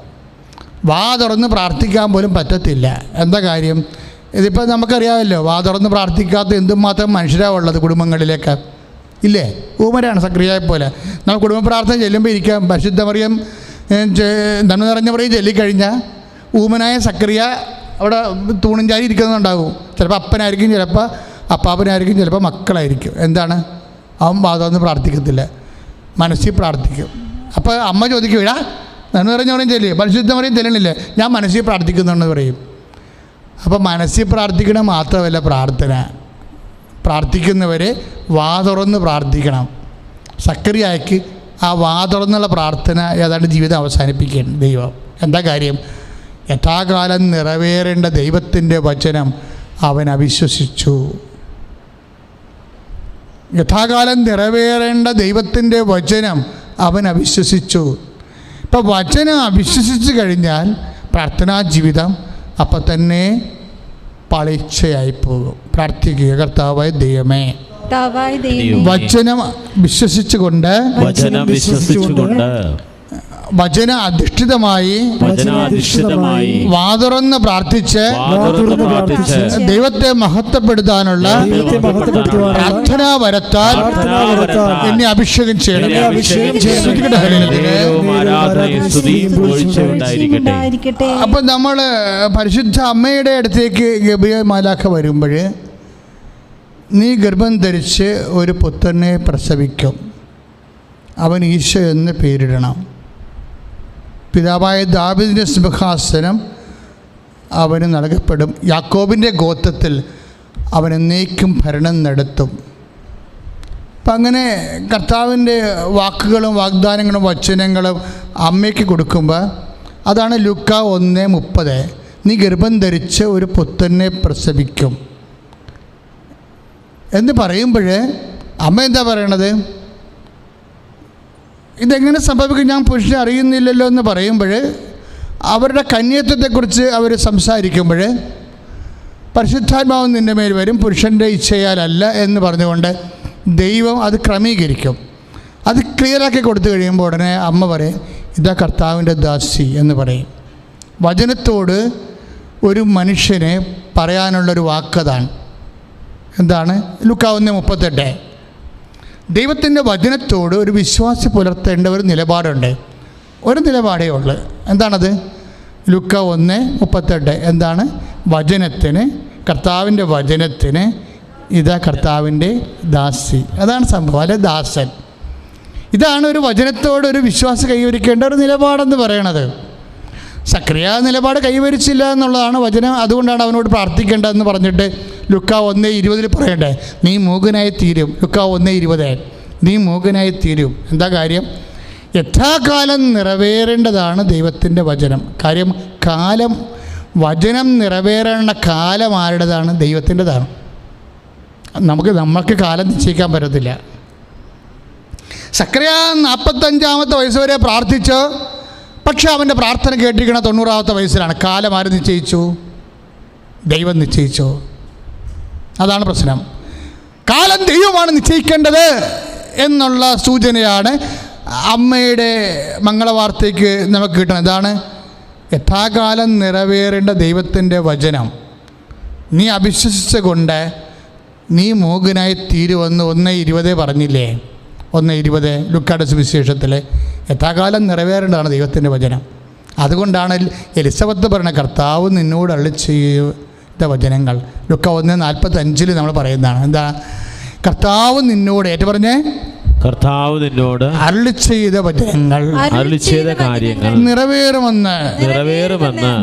വാ തുറന്ന് പ്രാർത്ഥിക്കാൻ പോലും പറ്റത്തില്ല. എന്താ കാര്യം? ഇതിപ്പോൾ നമുക്കറിയാമല്ലോ, വാ തുറന്ന് പ്രാർത്ഥിക്കാത്ത എന്തുമാത്രം മനുഷ്യരാണ് ഉള്ളത് കുടുംബങ്ങളിലേക്ക്, ഇല്ലേ? ഊമരാണ് സക്രിയയെ പോലെ. നമ്മൾ കുടുംബ പ്രാർത്ഥന ചെല്ലുമ്പോൾ ഇരിക്കാം, പരിശുദ്ധ മറിയം നന്മ നിറഞ്ഞ പറയും ചൊല്ലിക്കഴിഞ്ഞാൽ ഊമനായ സക്രിയ അവിടെ തൂണും ചാരി ഇരിക്കുന്നുണ്ടാവും. ചിലപ്പോൾ അപ്പനായിരിക്കും, ചിലപ്പോൾ അപ്പാപ്പനായിരിക്കും, ചിലപ്പോൾ മക്കളായിരിക്കും. എന്താണ്? അവൻ വാ തുറന്ന് പ്രാർത്ഥിക്കത്തില്ല, മനസ്സിൽ പ്രാർത്ഥിക്കും. അപ്പോൾ അമ്മ ചോദിക്കും, ഇടാ നന്മ നിറഞ്ഞ പറയും ചെല്ലി, പരിശുദ്ധ മറിയം ചെല്ലണില്ലേ? ഞാൻ മനസ്സിൽ പ്രാർത്ഥിക്കുന്നുണ്ടെന്ന് പറയും. അപ്പോൾ മനസ്സിൽ പ്രാർത്ഥിക്കണം മാത്രമല്ല, പ്രാർത്ഥിക്കുന്നവർ വാ തുറന്ന് പ്രാർത്ഥിക്കണം. സക്കറിയായ്ക്ക് ആ വാ തുറന്നുള്ള പ്രാർത്ഥന ഏതാണ്ട് ജീവിതം അവസാനിപ്പിക്കുകയാണ് ദൈവം. എന്താ കാര്യം? യഥാകാലം നിറവേറേണ്ട ദൈവത്തിൻ്റെ വചനം അവൻ അവിശ്വസിച്ചു. യഥാകാലം നിറവേറേണ്ട ദൈവത്തിൻ്റെ വചനം അവൻ അവിശ്വസിച്ചു. ഇപ്പം വചനം അവിശ്വസിച്ച് കഴിഞ്ഞാൽ പ്രാർത്ഥനാ ജീവിതം അപ്പം തന്നെ പളിച്ചയായി പോകും. പ്രാർത്ഥിക്കുക, കർത്താവായ ദൈവമേ, വചനം വിശ്വസിച്ചുകൊണ്ട് വചന അധിഷ്ഠിതമായി വാതുറന്ന് പ്രാർത്ഥിച്ച് ദൈവത്തെ മഹത്വപ്പെടുത്താനുള്ള പ്രാർത്ഥനാ വരത്താൽ എന്നെ അഭിഷേകം ചെയ്യണം. അപ്പം നമ്മൾ പരിശുദ്ധ അമ്മയുടെ അടുത്തേക്ക് ഗബ്രിയേൽ മാലാഖ വരുമ്പോൾ, നീ ഗർഭം ധരിച്ച് ഒരു പുത്രനെ പ്രസവിക്കും, അവൻ ഈശോ എന്ന് പേരിടണം. പിതാവായ ദാവീദിൻ്റെ സിംഹാസനം അവന് നൽകപ്പെടും. യാക്കോബിൻ്റെ ഗോത്രത്തിൽ അവൻ എന്നേക്കും ഭരണം നടത്തും. അപ്പം അങ്ങനെ കർത്താവിൻ്റെ വാക്കുകളും വാഗ്ദാനങ്ങളും വചനങ്ങളും അമ്മയ്ക്ക് കൊടുക്കുമ്പോൾ, അതാണ് ലൂക്ക 1:30, നീ ഗർഭം ധരിച്ച് ഒരു പുത്രനെ പ്രസവിക്കും എന്ന് പറയുമ്പോൾ അമ്മ എന്താ പറയണത്? ഇതെങ്ങനെ സംഭവിക്കും, ഞാൻ പുരുഷനെ അറിയുന്നില്ലല്ലോ എന്ന് പറയുമ്പോൾ, അവരുടെ കന്യത്വത്തെക്കുറിച്ച് അവർ സംസാരിക്കുമ്പോൾ, പരിശുദ്ധാത്മാവ് നിൻ്റെ മേൽ വരും, പുരുഷൻ്റെ ഇച്ഛയാലല്ല എന്ന് പറഞ്ഞുകൊണ്ട് ദൈവം അത് ക്രമീകരിക്കും. അത് ക്ലിയറാക്കി കൊടുത്തു കഴിയുമ്പോൾ ഉടനെ അമ്മ പറയും, ഇതാ കർത്താവിൻ്റെ ദാസി എന്ന് പറയും. വചനത്തോട് ഒരു മനുഷ്യനെ പറയാനുള്ളൊരു വാക്കതാണ്. എന്താണ്? ലൂക്ക 1:38. ദൈവത്തിൻ്റെ വചനത്തോട് ഒരു വിശ്വാസി പുലർത്തേണ്ട ഒരു നിലപാടുണ്ട്. ഒരു നിലപാടേ ഉള്ളൂ. എന്താണത്? ലൂക്ക 1:38. എന്താണ്? വചനത്തിന്, കർത്താവിൻ്റെ വചനത്തിന് ഇതാ കർത്താവിൻ്റെ ദാസി. അതാണ് സംഭവം, അല്ലെ ദാസൻ. ഇതാണ് ഒരു വചനത്തോട് ഒരു വിശ്വാസം കൈവരിക്കേണ്ട ഒരു നിലപാടെന്ന് പറയണത്. സക്രിയ നിലപാട് കൈവരിച്ചില്ല എന്നുള്ളതാണ് വചനം. അതുകൊണ്ടാണ് അവനോട് പ്രാർത്ഥിക്കേണ്ടതെന്ന് പറഞ്ഞിട്ട് ലുക്ക 1:20 പറയണ്ടേ, നീ മൂകനായി തീരും. ലുക്ക 1:20, നീ മൂകനായി തീരും. എന്താ കാര്യം? യഥാകാലം നിറവേറേണ്ടതാണ് ദൈവത്തിൻ്റെ വചനം. കാര്യം കാലം, വചനം നിറവേറേണ്ട കാലം ആരുടേതാണ്? ദൈവത്തിൻ്റെതാണ്. നമുക്ക് കാലം നിശ്ചയിക്കാൻ പറ്റത്തില്ല. സക്രിയ 45-ാമത്തെ വയസ്സ് വരെ പ്രാർത്ഥിച്ചു. പക്ഷെ അവൻ്റെ പ്രാർത്ഥന കേട്ടിരിക്കണ 90-ാമത്തെ വയസ്സിലാണ്. കാലം ആര് നിശ്ചയിച്ചു? ദൈവം നിശ്ചയിച്ചു. അതാണ് പ്രശ്നം. കാലം ദൈവമാണ് നിശ്ചയിക്കേണ്ടത് എന്നുള്ള സൂചനയാണ് അമ്മയുടെ മംഗളവാർത്തയ്ക്ക് നമുക്ക് കിട്ടണം. ഇതാണ് യഥാകാലം നിറവേറേണ്ട ദൈവത്തിൻ്റെ വചനം. നീ അവിശ്വസിച്ചുകൊണ്ട് നീ മൂകനായി തീരുവെന്ന് 1:20 പറഞ്ഞില്ലേ? 1:20 ലുക്കായുടെ സുവിശേഷത്തിൽ യഥാകാലം നിറവേറേണ്ടതാണ് ദൈവത്തിൻ്റെ വചനം. അതുകൊണ്ടാണ് എലിസബത്ത് പറയുന്ന കർത്താവ് നിന്നോട് അരുളി ചെയ്ത വചനങ്ങൾ. ലുക്ക 1:45 നമ്മൾ പറയുന്നതാണ്. എന്താ? കർത്താവ് നിന്നോട് പറഞ്ഞേ, കർത്താവ് നിന്നോട് അരുളി ചെയ്ത വചനങ്ങൾ, അരുളി ചെയ്ത കാര്യങ്ങൾ നിറവേറുമെന്ന്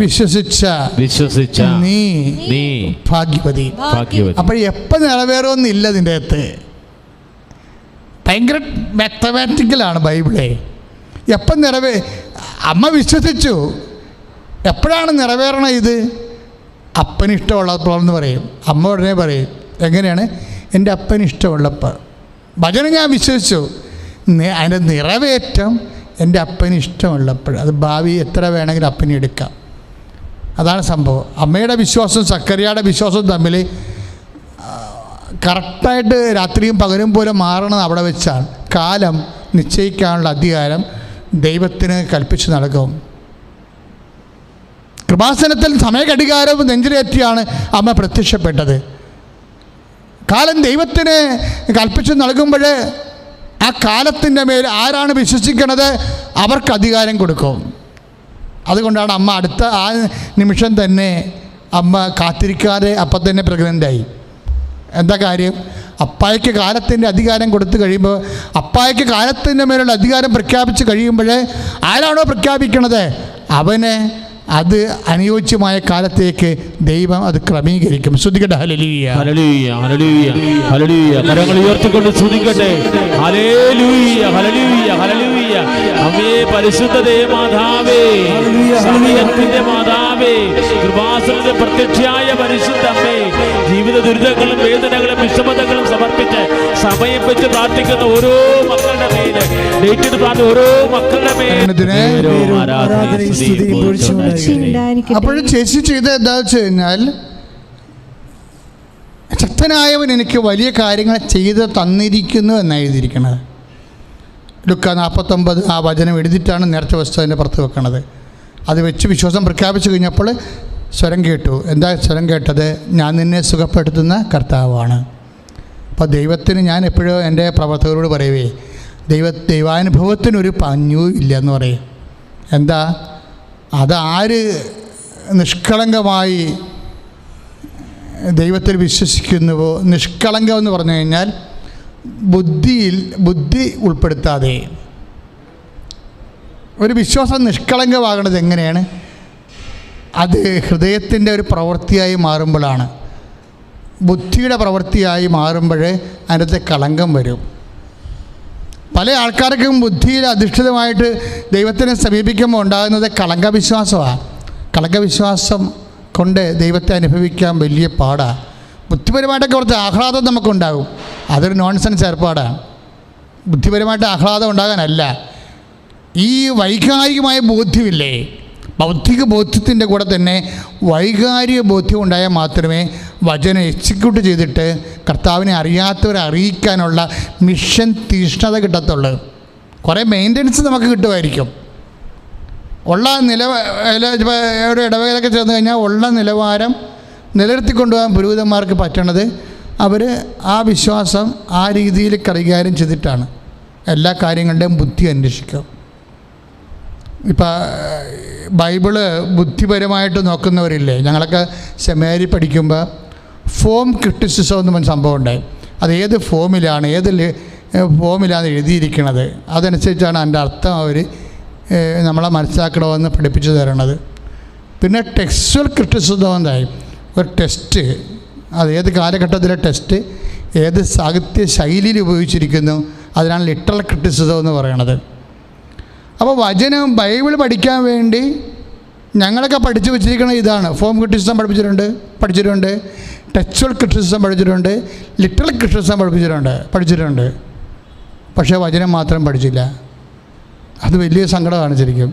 വിശ്വസിച്ച നീ ഭാഗ്യവതി. അപ്പോൾ എപ്പോൾ നിറവേറുമെന്നില്ല നിൻ്റെ അകത്ത്. ഭയങ്കര മാത്തമാറ്റിക്കലാണ് ബൈബിളെ. എപ്പം അമ്മ വിശ്വസിച്ചു. എപ്പോഴാണ് നിറവേറണം ഇത്? അപ്പന് ഇഷ്ടമുള്ളപ്പോൾ എന്ന് പറയും. അമ്മ ഉടനെ പറയും, എങ്ങനെയാണ്? എൻ്റെ അപ്പന് ഇഷ്ടമുള്ളപ്പോൾ. വചനം ഞാൻ വിശ്വസിച്ചു, അതിൻ്റെ നിറവേറ്റം എൻ്റെ അപ്പന് ഇഷ്ടമുള്ളപ്പോൾ. അത് ഭാവി എത്ര വേണമെങ്കിലും അപ്പന് എടുക്കാം. അതാണ് സംഭവം. അമ്മയുടെ വിശ്വാസവും സക്കറിയയുടെ വിശ്വാസവും തമ്മിൽ കറക്റ്റായിട്ട് രാത്രിയും പകലും പോലെ മാറണം. അവിടെ വെച്ചാണ് കാലം നിശ്ചയിക്കാനുള്ള അധികാരം ദൈവത്തിന് കൽപ്പിച്ച് നൽകും. കൃപാസനത്തിൽ സമയഘടികാരം നെഞ്ചിലേറ്റിയാണ് അമ്മ പ്രത്യക്ഷപ്പെട്ടത്. കാലം ദൈവത്തിന് കൽപ്പിച്ച് നൽകുമ്പോൾ ആ കാലത്തിൻ്റെ മേൽ ആരാണ് വിശ്വസിക്കുന്നത് അവർക്ക് അധികാരം കൊടുക്കും. അതുകൊണ്ടാണ് അമ്മ അടുത്ത ആ നിമിഷം തന്നെ അമ്മ കാത്തിരിക്കാതെ അപ്പം തന്നെ പ്രഗ്നൻ്റായി. എന്താ കാര്യം? അപ്പായ്ക്ക് കാലത്തിൻ്റെ അധികാരം കൊടുത്തു കഴിയുമ്പോൾ, അപ്പായ്ക്ക് കാലത്തിൻ്റെ മേലുള്ള അധികാരം പ്രഖ്യാപിച്ച് കഴിയുമ്പോൾ ആരാണോ പ്രഖ്യാപിക്കണത് അവന് അത് അനുയോജ്യമായ കാലത്തേക്ക് ദൈവം അത് ക്രമീകരിക്കും. ശ്രുതിക്കട്ടെ ഹല്ലേലൂയ, ഹല്ലേലൂയ, ഹല്ലേലൂയ, ഹല്ലേലൂയ. കരങ്ങൾ ഉയർത്തിക്കൊണ്ട് ശ്രുതിക്കട്ടെ. ഹല്ലേലൂയ, ഹല്ലേലൂയ, ഹല്ലേലൂയ. അമ്മേ പരിശുദ്ധ മാതാവേ, സമയത്തിന്റെ മാതാവേ, കൃപാസനത്തിൽ പ്രത്യക്ഷയായ പരിശുദ്ധ അമ്മേ, ജീവിത ദുരിതങ്ങളും വേദനകളും വിഷമതകളും സമർപ്പിച്ച് സമയം വെച്ച് പ്രാർത്ഥിക്കുന്ന ഓരോ മക്കളുടെ മേലെ, ഡേറ്റിന് പ്രാർത്ഥന ഓരോ മക്കളുടെ മേലെ അപ്പോഴും ചേച്ചി ചെയ്ത് എന്താ വെച്ച് കഴിഞ്ഞാൽ, ശക്തനായവൻ എനിക്ക് വലിയ കാര്യങ്ങൾ ചെയ്ത് തന്നിരിക്കുന്നു എന്നാണ് എഴുതിയിരിക്കുന്നത്. ലുക്ക 49 ആ വചനം എഴുതിയിട്ടാണ് നേർച്ച വസ്തുവിൻ്റെ പുറത്ത് വെക്കണത്. അത് വെച്ച് വിശ്വാസം പ്രഖ്യാപിച്ചു കഴിഞ്ഞപ്പോൾ സ്വരം കേട്ടു. എന്താ സ്വരം കേട്ടത്? ഞാൻ നിന്നെ സുഖപ്പെടുത്തുന്ന കർത്താവാണ്. അപ്പോൾ ദൈവത്തിന് ഞാൻ എപ്പോഴും എൻ്റെ പ്രവർത്തകരോട് പറയുവേ, ദൈവാനുഭവത്തിനൊരു പഞ്ഞും ഇല്ലയെന്ന് പറയും. എന്താ? അതാര് നിഷ്കളങ്കമായി ദൈവത്തിൽ വിശ്വസിക്കുന്നുവോ, നിഷ്കളങ്കം എന്ന് പറഞ്ഞു കഴിഞ്ഞാൽ ബുദ്ധി ഉൾപ്പെടുത്താതെ ഒരു വിശ്വാസം നിഷ്കളങ്കമാകണത് എങ്ങനെയാണ്? അത് ഹൃദയത്തിൻ്റെ ഒരു പ്രവൃത്തിയായി മാറുമ്പോഴാണ്. ബുദ്ധിയുടെ പ്രവൃത്തിയായി മാറുമ്പോൾ അതിനകത്ത് കളങ്കം വരും. പല ആൾക്കാർക്കും ബുദ്ധിയിൽ അധിഷ്ഠിതമായിട്ട് ദൈവത്തിനെ സമീപിക്കുമ്പോൾ ഉണ്ടാകുന്നത് കളങ്കവിശ്വാസമാണ്. കളങ്കവിശ്വാസം കൊണ്ട് ദൈവത്തെ അനുഭവിക്കാൻ വലിയ പാടാണ്. ബുദ്ധിപരമായിട്ടൊക്കെ കുറച്ച് ആഹ്ലാദം നമുക്കുണ്ടാകും. അതൊരു നോൺസെൻസ് ഏർപ്പാടാണ്. ബുദ്ധിപരമായിട്ട് ആഹ്ലാദം ഉണ്ടാകാനല്ല, ഈ വൈകാരികമായ ബോധ്യമില്ലേ, ബൗദ്ധിക ബോധ്യത്തിൻ്റെ കൂടെ തന്നെ വൈകാരിക ബോധ്യം ഉണ്ടായാൽ മാത്രമേ വചനം എക്സിക്യൂട്ട് ചെയ്തിട്ട് കർത്താവിനെ അറിയാത്തവരെ അറിയിക്കാനുള്ള മിഷൻ തീഷ്ണത കിട്ടത്തുള്ളൂ. കുറേ മെയിൻ്റനൻസ് നമുക്ക് കിട്ടുമായിരിക്കും. ഉള്ള ഒരു ഇടവേളയൊക്കെ ചേർന്ന് കഴിഞ്ഞാൽ ഉള്ള നിലവാരം നിലനിർത്തിക്കൊണ്ടുപോകാൻ പുരോഹിതന്മാർക്ക് പറ്റണത് അവർ ആ വിശ്വാസം ആ രീതിയിൽ കൈകാര്യം ചെയ്തിട്ടാണ് എല്ലാ കാര്യങ്ങളുടെയും ബുദ്ധി അന്വേഷിക്കുക. ഇപ്പം ബൈബിള് ബുദ്ധിപരമായിട്ട് നോക്കുന്നവരില്ലേ? ഞങ്ങളൊക്കെ സെമിനാരി പഠിക്കുമ്പോൾ ഫോം ക്രിറ്റിസിസം എന്ന് പറഞ്ഞ സംഭവം ഉണ്ടായി. അത് ഏത് ഫോമിലാണ് ഫോമിലാണ് എഴുതിയിരിക്കുന്നത് അതനുസരിച്ചാണ് അതിൻ്റെ അർത്ഥം അവർ നമ്മളെ മനസ്സിലാക്കണമെന്ന് പഠിപ്പിച്ചു തരണത്. പിന്നെ ടെക്സ്ച്വൽ ക്രിറ്റിസിസം എന്തായി, ഒരു ടെസ്റ്റ്, അത് ഏത് കാലഘട്ടത്തിലെ ടെസ്റ്റ് ഏത് സാഹിത്യ ശൈലിയിൽ ഉപയോഗിച്ചിരിക്കുന്നു, അതിനാണ് ലിറ്ററൽ ക്രിറ്റിസിസം എന്ന് പറയണത്. അപ്പോൾ വചനം ബൈബിൾ പഠിക്കാൻ വേണ്ടി ഞങ്ങളൊക്കെ പഠിച്ചു വെച്ചിരിക്കുന്ന ഇതാണ്. ഫോം ക്രിറ്റിസിസം പഠിച്ചിട്ടുണ്ട്, ടെക്സ്ച്വൽ ക്രിറ്റിസിസം പഠിച്ചിട്ടുണ്ട്, ലിറ്ററൽ ക്രിറ്റിസിസം പഠിച്ചിട്ടുണ്ട്. പക്ഷേ വചനം മാത്രം പഠിച്ചില്ല. അത് വലിയ സങ്കടമാണ് ശരിക്കും.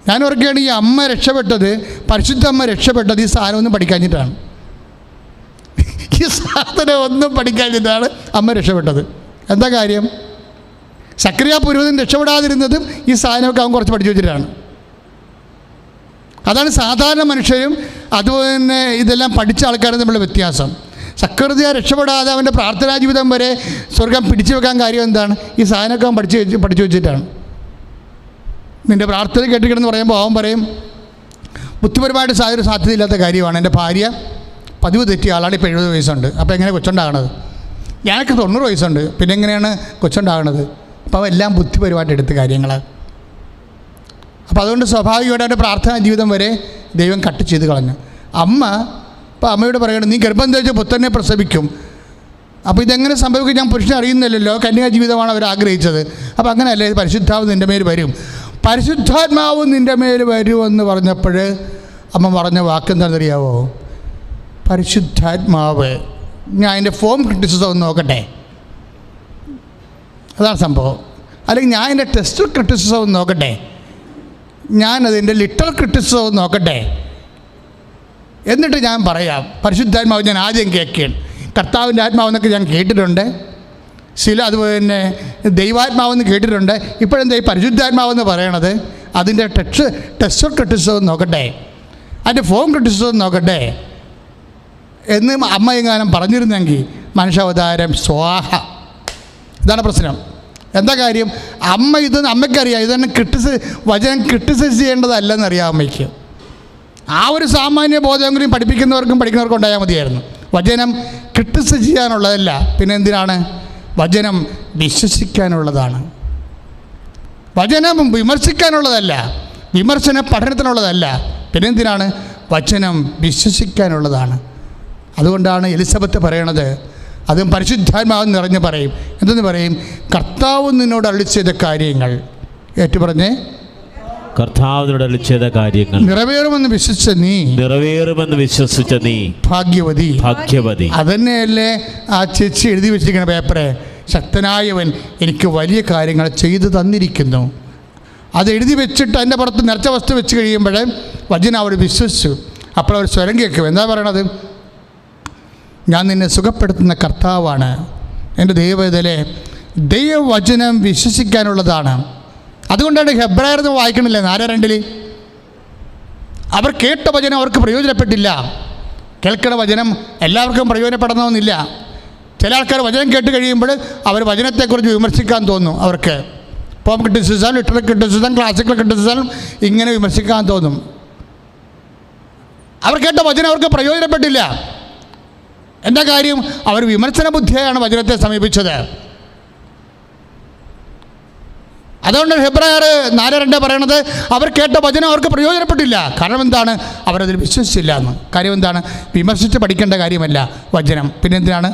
ഞാൻ ഓർക്കുകയാണ്, ഈ അമ്മ രക്ഷപ്പെട്ടത്, പരിശുദ്ധ അമ്മ രക്ഷപ്പെട്ടത് ഈ സാധനമൊന്നും പഠിക്കാഞ്ഞിട്ടാണ്. ഈ സാധനം ഒന്നും പഠിക്കാഞ്ഞിട്ടാണ് അമ്മ രക്ഷപ്പെട്ടത്. എന്താ കാര്യം? സക്കറിയ പുരോഹിതൻ രക്ഷപ്പെടാതിരുന്നതും ഈ സാധനമൊക്കെ അവൻ കുറച്ച് പഠിച്ചു വെച്ചിട്ടാണ്. അതാണ് സാധാരണ മനുഷ്യരും അതുപോലെ തന്നെ ഇതെല്ലാം പഠിച്ച ആൾക്കാരും തമ്മിലുള്ള വ്യത്യാസം. സക്കറിയ രക്ഷപ്പെടാതെ അവൻ്റെ പ്രാർത്ഥനാ ജീവിതം വരെ സ്വർഗം പിടിച്ചു വെക്കാൻ കാര്യം എന്താണ്? ഈ സാധനമൊക്കെ അവൻ പഠിച്ചു വെച്ചിട്ടാണ്. നിൻ്റെ പ്രാർത്ഥന കേട്ടിരിക്കണമെന്ന് പറയുമ്പോൾ അവൻ പറയും, ബുദ്ധിപരമായിട്ട് സാധ്യതയില്ലാത്ത കാര്യമാണ്. എൻ്റെ ഭാര്യ പതിവ് തെറ്റിയ ആളാണ്, ഇപ്പോൾ 70 വയസ്സുണ്ട്, അപ്പോൾ എങ്ങനെ കൊച്ചുണ്ടാകണത്? ഞാനൊക്കെ 90 വയസ്സുണ്ട്, പിന്നെ എങ്ങനെയാണ് കൊച്ചുണ്ടാകണത്? അപ്പോൾ എല്ലാം ബുദ്ധിപരമായിട്ട് എടുത്ത കാര്യങ്ങൾ. അപ്പോൾ അതുകൊണ്ട് സ്വാഭാവികമായിട്ട് പ്രാർത്ഥനാ ജീവിതം വരെ ദൈവം കട്ട് ചെയ്ത് കളഞ്ഞു. ഇപ്പോൾ അമ്മയോട് പറയണം, നീ ഗർഭം ധരിച്ച് പുത്രനെ പ്രസവിക്കും. അപ്പോൾ ഇതെങ്ങനെ സംഭവിക്കും? ഞാൻ പുരുഷനെ അറിയുന്നില്ലല്ലോ, കന്യാ ജീവിതമാണ് അവർ ആഗ്രഹിച്ചത്. അപ്പോൾ അങ്ങനെയല്ലേ, പരിശുദ്ധാവ് നിൻ്റെ മേൽ വരും, പരിശുദ്ധാത്മാവ് നിൻ്റെ മേൽ വരുമെന്ന് പറഞ്ഞപ്പോൾ അമ്മ പറഞ്ഞ വാക്കെന്താണെന്നറിയാവോ? പരിശുദ്ധാത്മാവ്. ഞാൻ അതിൻ്റെ ഫോം ക്രിറ്റിസിസം ഒന്ന് നോക്കട്ടെ, അതാണ് സംഭവം. അല്ലെങ്കിൽ ഞാൻ എൻ്റെ ടെക്സ്റ്റ് ക്രിറ്റിസിസം ഒന്ന് നോക്കട്ടെ, ഞാനതിൻ്റെ ലിറ്ററൽ ക്രിറ്റിസിസം ഒന്ന് നോക്കട്ടെ, എന്നിട്ട് ഞാൻ പറയാം. പരിശുദ്ധാത്മാവ് ഞാൻ ആദ്യം കേൾക്കുകയാണ്. കർത്താവിൻ്റെ ആത്മാവെന്നൊക്കെ ഞാൻ കേട്ടിട്ടുണ്ട്, അതുപോലെ തന്നെ ദൈവാത്മാവെന്ന് കേട്ടിട്ടുണ്ട്. ഇപ്പോഴെന്താ ഈ പരിശുദ്ധാത്മാവെന്ന് പറയണത്? അതിൻ്റെ ടെക്സ്റ്റ് ക്രിറ്റിസിസം നോക്കട്ടെ, അതിൻ്റെ ഫോം ക്രിറ്റിസിസം നോക്കട്ടെ എന്ന് അമ്മ എങ്ങാനും പറഞ്ഞിരുന്നെങ്കിൽ മനുഷ്യാവതാരം സ്വാഹ. ഇതാണ് പ്രശ്നം. എന്താ കാര്യം? അമ്മയ്ക്കറിയാം ഇതൊന്നും വചനം ക്രിട്ടിസൈസ് ചെയ്യേണ്ടതല്ലെന്നറിയാം അമ്മയ്ക്ക്. ആ ഒരു സാമാന്യ ബോധമെങ്കിലും പഠിക്കുന്നവർക്കും ഉണ്ടായാൽ മതിയായിരുന്നു. വചനം ക്രിട്ടിസൈസ് ചെയ്യാനുള്ളതല്ല, പിന്നെ എന്തിനാണ്? വചനം വിശ്വസിക്കാനുള്ളതാണ്. വചനം വിമർശിക്കാനുള്ളതല്ല, വിമർശന പഠനത്തിനുള്ളതല്ല, പിന്നെ എന്തിനാണ്? വചനം വിശ്വസിക്കാനുള്ളതാണ്. അതുകൊണ്ടാണ് എലിസബത്ത് പറയണത്, അതും പരിശുദ്ധാത്മാവെന്ന് നിറഞ്ഞ് പറയും. എന്തെന്ന് പറയും? കർത്താവ് നിന്നോട് അരുളി ചെയ്ത കാര്യങ്ങൾ ഏറ്റുപറഞ്ഞേ, കർത്താവിനോട് അരുളി ചെയ്ത കാര്യങ്ങൾ നിറവേറുമെന്ന് വിശ്വസിച്ച നീ ഭാഗ്യവതി. അതന്നെയല്ലേ ആ ചേച്ചി എഴുതി വെച്ചിരിക്കുന്ന പേപ്പറെ, ശക്തനായവൻ എനിക്ക് വലിയ കാര്യങ്ങൾ ചെയ്തു തന്നിരിക്കുന്നു. അത് എഴുതി വെച്ചിട്ട് അതിൻ്റെ പുറത്ത് നിറച്ച വസ്തു വെച്ച് കഴിയുമ്പോൾ വചനം അവർ വിശ്വസിച്ചു. അപ്പോൾ അവർ സ്വരം കേൾക്കും. എന്താ പറയണത്? ഞാൻ നിന്നെ സുഖപ്പെടുത്തുന്ന കർത്താവാണ്. എൻ്റെ ദൈവവേദലെ, ദൈവവചനം വിശ്വസിക്കാനുള്ളതാണ്. അതുകൊണ്ടാണ് ഹെബ്രായർന്ന് വായിക്കണില്ലേ 4:2 അവർ കേട്ട വചനം അവർക്ക് പ്രയോജനപ്പെട്ടില്ല. കേൾക്കുന്ന വചനം എല്ലാവർക്കും പ്രയോജനപ്പെടണമെന്നില്ല. ചില ആൾക്കാർ വചനം കേട്ട് കഴിയുമ്പോൾ അവർ വചനത്തെക്കുറിച്ച് വിമർശിക്കാൻ തോന്നും. അവർക്ക് form criticism, literal criticism, classical criticism ഇങ്ങനെ വിമർശിക്കാൻ തോന്നും. അവർ കേട്ട വചനം അവർക്ക് പ്രയോജനപ്പെട്ടില്ല. എന്താ കാര്യം? അവർ വിമർശന ബുദ്ധിയാണ് വചനത്തെ സമീപിച്ചത്. അതുകൊണ്ട് ഹെബ്രായർ 4:2 പറയണത് അവർ കേട്ട വചനം അവർക്ക് പ്രയോജനപ്പെട്ടില്ല. കാരണം എന്താണ്? അവരതിൽ വിശ്വസിച്ചില്ല എന്ന്. കാര്യം എന്താണ്? വിമർശിച്ച് പഠിക്കേണ്ട കാര്യമല്ല വചനം, പിന്നെന്തിനാണ്?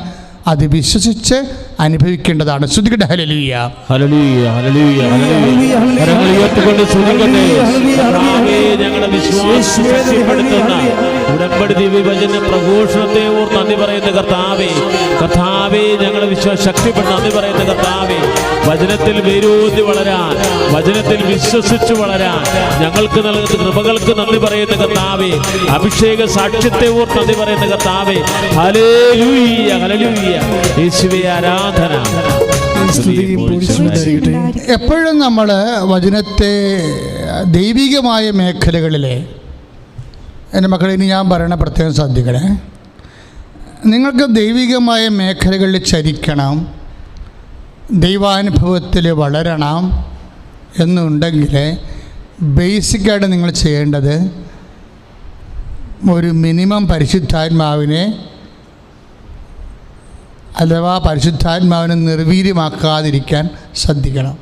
അത് വിശ്വസിച്ച് അനുഭവിക്കേണ്ടതാണ്. ശ്രുതിക്കട്ടെ ഹല്ലേലൂയ, ഹല്ലേലൂയ, ഹല്ലേലൂയ, ഹല്ലേലൂയ. കരങ്ങൾ ഉയർത്തിക്കൊണ്ട് ശ്രുതിക്കട്ടെ. കർത്താവേ, ഞങ്ങളുടെ വിശ്വാസം ശക്തിപ്പെടുത്തുന്ന ഉടമ്പടി ദിവ്യവചന പ്രഘോഷണത്തെ ഓർത്ത് നന്ദി പറയുന്ന കർത്താവേ, കർത്താവേ, ഞങ്ങളുടെ വിശ്വാസം ശക്തിപ്പെട്ട് നന്ദി പറയുന്ന കർത്താവേ, വചനത്തിൽ വേരൂന്നി വളരാൻ, വചനത്തിൽ വിശ്വസിച്ച് വളരാൻ ഞങ്ങൾക്ക് നൽകുന്ന കൃപകൾക്ക് നന്ദി പറയുന്ന കർത്താവേ, അഭിഷേക സാക്ഷ്യത്തെ ഓർത്ത് നന്ദി പറയുന്ന കർത്താവേ, ഹല്ലേലൂയ, ഹല്ലേലൂയ. യേശുവേ ആരാധന. എപ്പോഴും നമ്മൾ വചനത്തെ ദൈവികമായ മേഖലകളിലെ, എൻ്റെ മക്കളെ ഇനി ഞാൻ പറയണ പ്രത്യേകം ശ്രദ്ധിക്കണേ, നിങ്ങൾക്ക് ദൈവികമായ മേഖലകളിൽ ചരിക്കണം, ദൈവാനുഭവത്തിൽ വളരണം എന്നുണ്ടെങ്കിൽ ബേസിക്കായിട്ട് നിങ്ങൾ ചെയ്യേണ്ടത് ഒരു മിനിമം പരിശുദ്ധാത്മാവിനെ അഥവാ പരിശുദ്ധാത്മാവിനെ നിർവീര്യമാക്കാതിരിക്കാൻ ശ്രദ്ധിക്കണം.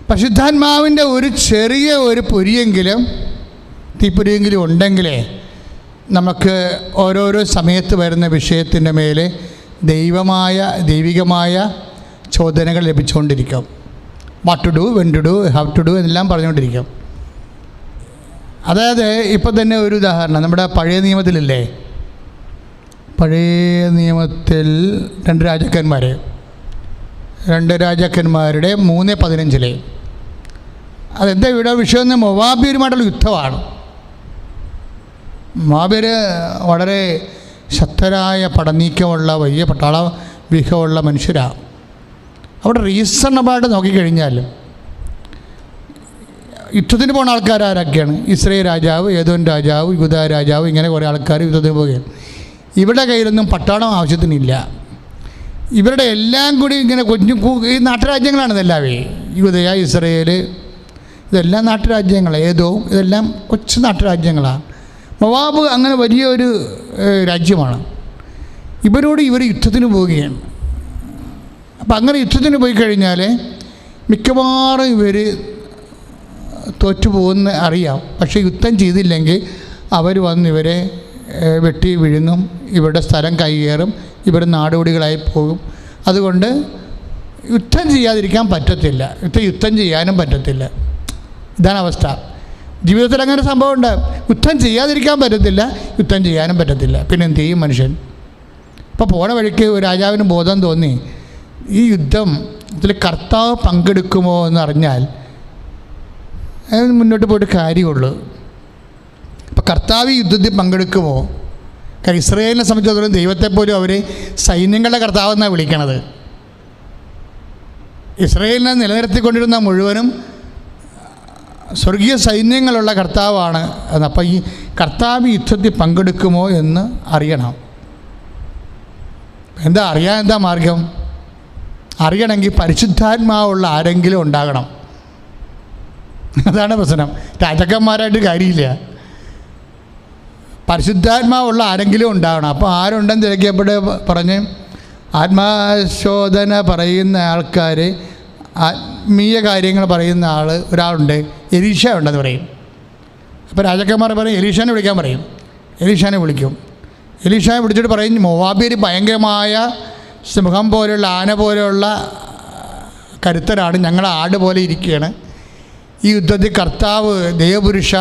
പരിശുദ്ധാത്മാവിൻ്റെ ഒരു ചെറിയ ഒരു പൊരിയെങ്കിലും തീപ്പൊരിയെങ്കിലും ഉണ്ടെങ്കിലേ നമുക്ക് ഓരോരോ സമയത്ത് വരുന്ന വിഷയത്തിൻ്റെ മേലെ ദൈവികമായ ചോദനകൾ ലഭിച്ചുകൊണ്ടിരിക്കും. What to do, when to do, how to do എന്നെല്ലാം പറഞ്ഞുകൊണ്ടിരിക്കും. അതായത് ഇപ്പോൾ തന്നെ ഒരു ഉദാഹരണം, നമ്മുടെ പഴയ നിയമത്തിലില്ലേ, പഴയ നിയമത്തിൽ രണ്ട് രാജാക്കന്മാരുടെ 3:15 അതെന്താ ഇവിടെ വിഷയം എന്ന് മൊവാബ്യരുമായിട്ടുള്ള യുദ്ധമാണ്. മൊവാബ്യർ വളരെ ശക്തരായ പടനീക്കമുള്ള വലിയ പട്ടാള വ്യൂഹമുള്ള മനുഷ്യരാണ്. അവിടെ റീസണബിളായിട്ട് നോക്കിക്കഴിഞ്ഞാൽ യുദ്ധത്തിന് പോകുന്ന ആൾക്കാരൊക്കെയാണ്. ഇസ്രായേൽ രാജാവ്, ഏദോം രാജാവ്, യൂദ രാജാവ്, ഇങ്ങനെ കുറേ ആൾക്കാർ യുദ്ധത്തിന് പോവുകയാണ്. ഇവരുടെ കയ്യിലൊന്നും പട്ടാളം ആവശ്യത്തിനില്ല. ഇവരുടെ എല്ലാം കൂടി ഇങ്ങനെ ഈ നാട്ടുരാജ്യങ്ങളാണ് ഇതെല്ലാവേ. യൂദയ, ഇസ്രായേൽ, ഇതെല്ലാം നാട്ടുരാജ്യങ്ങൾ. ഏതോ ഇതെല്ലാം കൊച്ചു നാട്ടുരാജ്യങ്ങളാണ്. മൊവാബ് അങ്ങനെ വലിയൊരു രാജ്യമാണ്. ഇവരോട് ഇവർ യുദ്ധത്തിന് പോവുകയാണ്. അപ്പം അങ്ങനെ യുദ്ധത്തിന് പോയി കഴിഞ്ഞാൽ മിക്കവാറും ഇവർ തോറ്റുപോകുന്ന അറിയാം. പക്ഷേ യുദ്ധം ചെയ്തില്ലെങ്കിൽ അവർ വന്ന് ഇവരെ വെട്ടി വിഴുങ്ങും, ഇവരുടെ സ്ഥലം കൈയേറും, ഇവർ നാടോടികളായി പോകും. അതുകൊണ്ട് യുദ്ധം ചെയ്യാതിരിക്കാൻ പറ്റത്തില്ല, യുദ്ധം ചെയ്യാനും പറ്റത്തില്ല. ഇതാണ് അവസ്ഥ. ജീവിതത്തിൽ അങ്ങനെ സംഭവമുണ്ട്. യുദ്ധം ചെയ്യാതിരിക്കാൻ പറ്റത്തില്ല, യുദ്ധം ചെയ്യാനും പറ്റത്തില്ല. പിന്നെ എന്ത് ചെയ്യും മനുഷ്യൻ? ഇപ്പോൾ പോണ വഴിക്ക് ഒരു രാജാവിന് ബോധം തോന്നി, ഈ യുദ്ധത്തിൽ കർത്താവ് പങ്കെടുക്കുമോ എന്നറിഞ്ഞാൽ മുന്നോട്ട് പോയിട്ട് കാര്യമുള്ളൂ. അപ്പോൾ കർത്താവ് ഈ യുദ്ധത്തിൽ പങ്കെടുക്കുമോ? കാരണം ഇസ്രായേലിനെ സംബന്ധിച്ചിടത്തോളം ദൈവത്തെപ്പോലും അവർ സൈന്യങ്ങളുടെ കർത്താവെന്നാണ് വിളിക്കണത്. ഇസ്രായേലിനെ നിലനിർത്തിക്കൊണ്ടിരുന്ന മുഴുവനും സ്വർഗീയ സൈന്യങ്ങളുള്ള കർത്താവാണ്. അപ്പോൾ ഈ കർത്താവ് യുദ്ധത്തിൽ പങ്കെടുക്കുമോ എന്ന് അറിയണം. എന്താ മാർഗം? അറിയണമെങ്കിൽ പരിശുദ്ധാത്മാവുള്ള ആരെങ്കിലും ഉണ്ടാകണം. അതാണ് പ്രശ്നം. രാജാക്കന്മാരായിട്ട് കാര്യമില്ല, പരിശുദ്ധാത്മാവുള്ള ആരെങ്കിലും ഉണ്ടാകണം. അപ്പോൾ ആരുണ്ടെന്ന് തിരക്കിയപ്പോൾ പറഞ്ഞ് ആത്മാശോധന പറയുന്ന ആൾക്കാർ, ആത്മീയ കാര്യങ്ങൾ പറയുന്ന ഒരാളുണ്ട്, എലീഷ ഉണ്ടെന്ന് പറയും. അപ്പോൾ രാജാക്കന്മാർ പറയും എലീഷാനെ വിളിക്കാൻ പറയും. എലീഷാനെ വിളിക്കും. എലീഷാനെ വിളിച്ചിട്ട് പറയും, മൊവാബ്യർ ഭയങ്കരമായ സിംഹം പോലെയുള്ള, ആന പോലെയുള്ള കരുത്തരാണ്, ഞങ്ങളെ ആട് പോലെ ഇരിക്കുകയാണ്. ഈ യുദ്ധത്തിൽ കർത്താവ്, ദൈവപുരുഷ,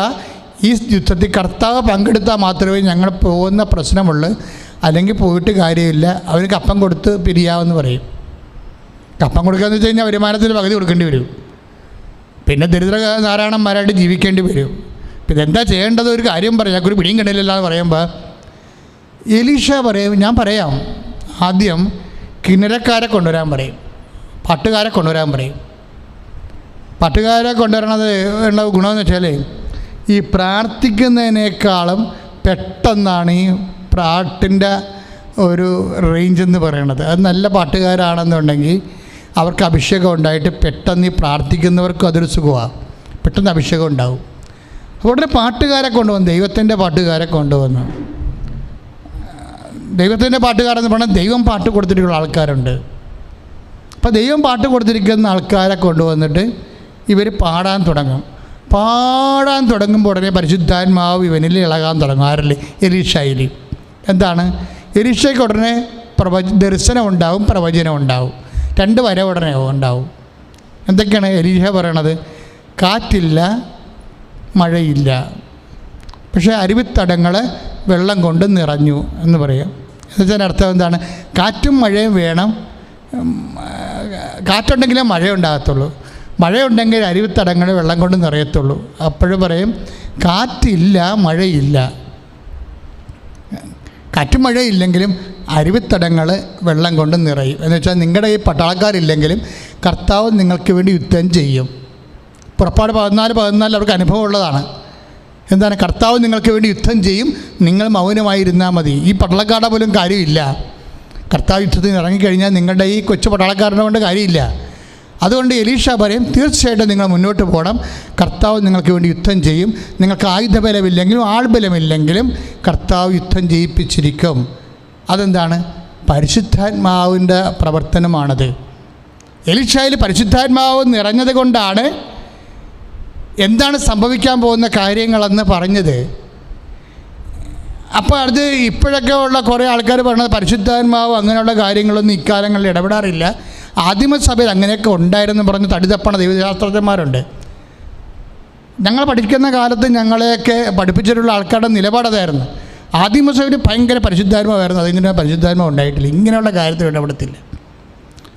ഈ യുദ്ധത്തിൽ കർത്താവ് പങ്കെടുത്താൽ മാത്രമേ ഞങ്ങൾ പോകുന്ന പ്രശ്നമുള്ളൂ, അല്ലെങ്കിൽ പോയിട്ട് കാര്യമില്ല, അവന് കപ്പം കൊടുത്ത് പിരിയാമെന്ന് പറയും. കപ്പം കൊടുക്കുകയെന്ന് വെച്ച് കഴിഞ്ഞാൽ വരുമാനത്തിൽ പകുതി കൊടുക്കേണ്ടി വരും. പിന്നെ ദരിദ്ര നാരായണന്മാരായിട്ട് ജീവിക്കേണ്ടി വരും. പിന്നെ എന്താ ചെയ്യേണ്ടത്? ഒരു കാര്യം പറയാം, ഞങ്ങൾക്കൊരു പിടിയും കിട്ടില്ലല്ലോ എന്ന് പറയുമ്പോൾ എലീഷ പറയും, ഞാൻ പറയാം, ആദ്യം കിന്നരക്കാരെ കൊണ്ടുവരാൻ പറയും, പാട്ടുകാരെ കൊണ്ടുവരാൻ പറയും. പാട്ടുകാരെ കൊണ്ടുവരണത് ഉള്ള ഗുണമെന്ന് വെച്ചാൽ ഈ പ്രാർത്ഥിക്കുന്നതിനേക്കാളും പെട്ടെന്നാണ് ഈ പാട്ടിൻ്റെ ഒരു റേഞ്ച് എന്ന് പറയണത്. അത് നല്ല പാട്ടുകാരാണെന്നുണ്ടെങ്കിൽ അവർക്ക് അഭിഷേകം ഉണ്ടായിട്ട് പെട്ടെന്ന് ഈ പ്രാർത്ഥിക്കുന്നവർക്കും അതൊരു സുഖമാണ്, പെട്ടെന്ന് അഭിഷേകം ഉണ്ടാവും. ഉടനെ പാട്ടുകാരെ കൊണ്ടുവന്നു, ദൈവത്തിൻ്റെ പാട്ടുകാരെ കൊണ്ടുവന്നു. ദൈവത്തിൻ്റെ പാട്ടുകാരെന്ന് പറഞ്ഞാൽ ദൈവം പാട്ട് കൊടുത്തിട്ടുള്ള ആൾക്കാരുണ്ട്. അപ്പോൾ ദൈവം പാട്ട് കൊടുത്തിരിക്കുന്ന ആൾക്കാരെ കൊണ്ടുവന്നിട്ട് ഇവർ പാടാൻ തുടങ്ങും. പാടാൻ തുടങ്ങുമ്പോൾ ഉടനെ പരിശുദ്ധാത്മാവ് ഇവനിൽ ഇളകാൻ തുടങ്ങും. ആരിൽ? എലീഷയിൽ. എന്താണ്? എലീഷയ്ക്ക് ഉടനെ ദർശനം ഉണ്ടാവും, പ്രവചനം ഉണ്ടാവും. 2 വര ഉടനെ ഉണ്ടാവും. എന്തൊക്കെയാണ് എലീഷ പറയണത്? കാറ്റില്ല, മഴയില്ല, പക്ഷേ അരുവിത്തടങ്ങൾ വെള്ളം കൊണ്ട് നിറഞ്ഞു എന്ന് പറയാം. എന്നുവെച്ചാൽ അർത്ഥം എന്താണ്? കാറ്റും മഴയും വേണം. കാറ്റുണ്ടെങ്കിലേ മഴ ഉണ്ടാകത്തുള്ളൂ, മഴയുണ്ടെങ്കിൽ അരുവിത്തടങ്ങൾ വെള്ളം കൊണ്ട് നിറയത്തുള്ളൂ. അപ്പോഴും പറയും കാറ്റില്ല, മഴയില്ല. കാറ്റും മഴയില്ലെങ്കിലും അരുവിത്തടങ്ങൾ വെള്ളം കൊണ്ട് നിറയും. എന്ന് വെച്ചാൽ നിങ്ങളുടെ ഈ പട്ടാളക്കാരില്ലെങ്കിലും കർത്താവ് നിങ്ങൾക്ക് വേണ്ടി യുദ്ധം ചെയ്യും. പുറപ്പാട് 14 അവർക്ക് അനുഭവമുള്ളതാണ്. എന്താണ്? കർത്താവ് നിങ്ങൾക്ക് വേണ്ടി യുദ്ധം ചെയ്യും, നിങ്ങൾ മൗനമായിരുന്നാൽ മതി. ഈ പട്ടാളക്കാരുടെ പോലും കാര്യമില്ല. കർത്താവ് യുദ്ധത്തിന് ഇറങ്ങിക്കഴിഞ്ഞാൽ നിങ്ങളുടെ ഈ കൊച്ചു പട്ടാളക്കാരനെ കൊണ്ട് കാര്യമില്ല. അതുകൊണ്ട് എലീഷ പറയും, തീർച്ചയായിട്ടും നിങ്ങൾ മുന്നോട്ട് പോകണം, കർത്താവ് നിങ്ങൾക്ക് വേണ്ടി യുദ്ധം ചെയ്യും. നിങ്ങൾക്ക് ആയുധബലമില്ലെങ്കിലും ആൾബലമില്ലെങ്കിലും കർത്താവ് യുദ്ധം ചെയ്യിപ്പിച്ചിരിക്കും. അതെന്താണ്? പരിശുദ്ധാത്മാവിൻ്റെ പ്രവർത്തനമാണത്. എലീശയിൽ പരിശുദ്ധാത്മാവ് നിറഞ്ഞത് കൊണ്ടാണ് എന്താണ് സംഭവിക്കാൻ പോകുന്ന കാര്യങ്ങളെന്ന് പറഞ്ഞത്. അപ്പോൾ അത് ഇപ്പോഴൊക്കെ ഉള്ള കുറേ ആൾക്കാർ പറയുന്നത് പരിശുദ്ധാത്മാവ് അങ്ങനെയുള്ള കാര്യങ്ങളൊന്നും ഇക്കാലങ്ങളിൽ ഇടപെടാറില്ല, ആദിമസഭയിൽ അങ്ങനെയൊക്കെ ഉണ്ടായിരുന്നു പറഞ്ഞ് തടിതപ്പണ ദൈവശാസ്ത്രജ്ഞന്മാരുണ്ട്. ഞങ്ങൾ പഠിക്കുന്ന കാലത്ത് ഞങ്ങളെയൊക്കെ പഠിപ്പിച്ചിട്ടുള്ള ആൾക്കാരുടെ നിലപാടതായിരുന്നു. ആദിമസഭയിൽ ഭയങ്കര പരിശുദ്ധാത്മാവായിരുന്നു, അതിങ്ങനെ പരിശുദ്ധാത്മാവ് ഉണ്ടായിട്ടില്ല, ഇങ്ങനെയുള്ള കാര്യത്തിൽ ഇടപെടത്തില്ല.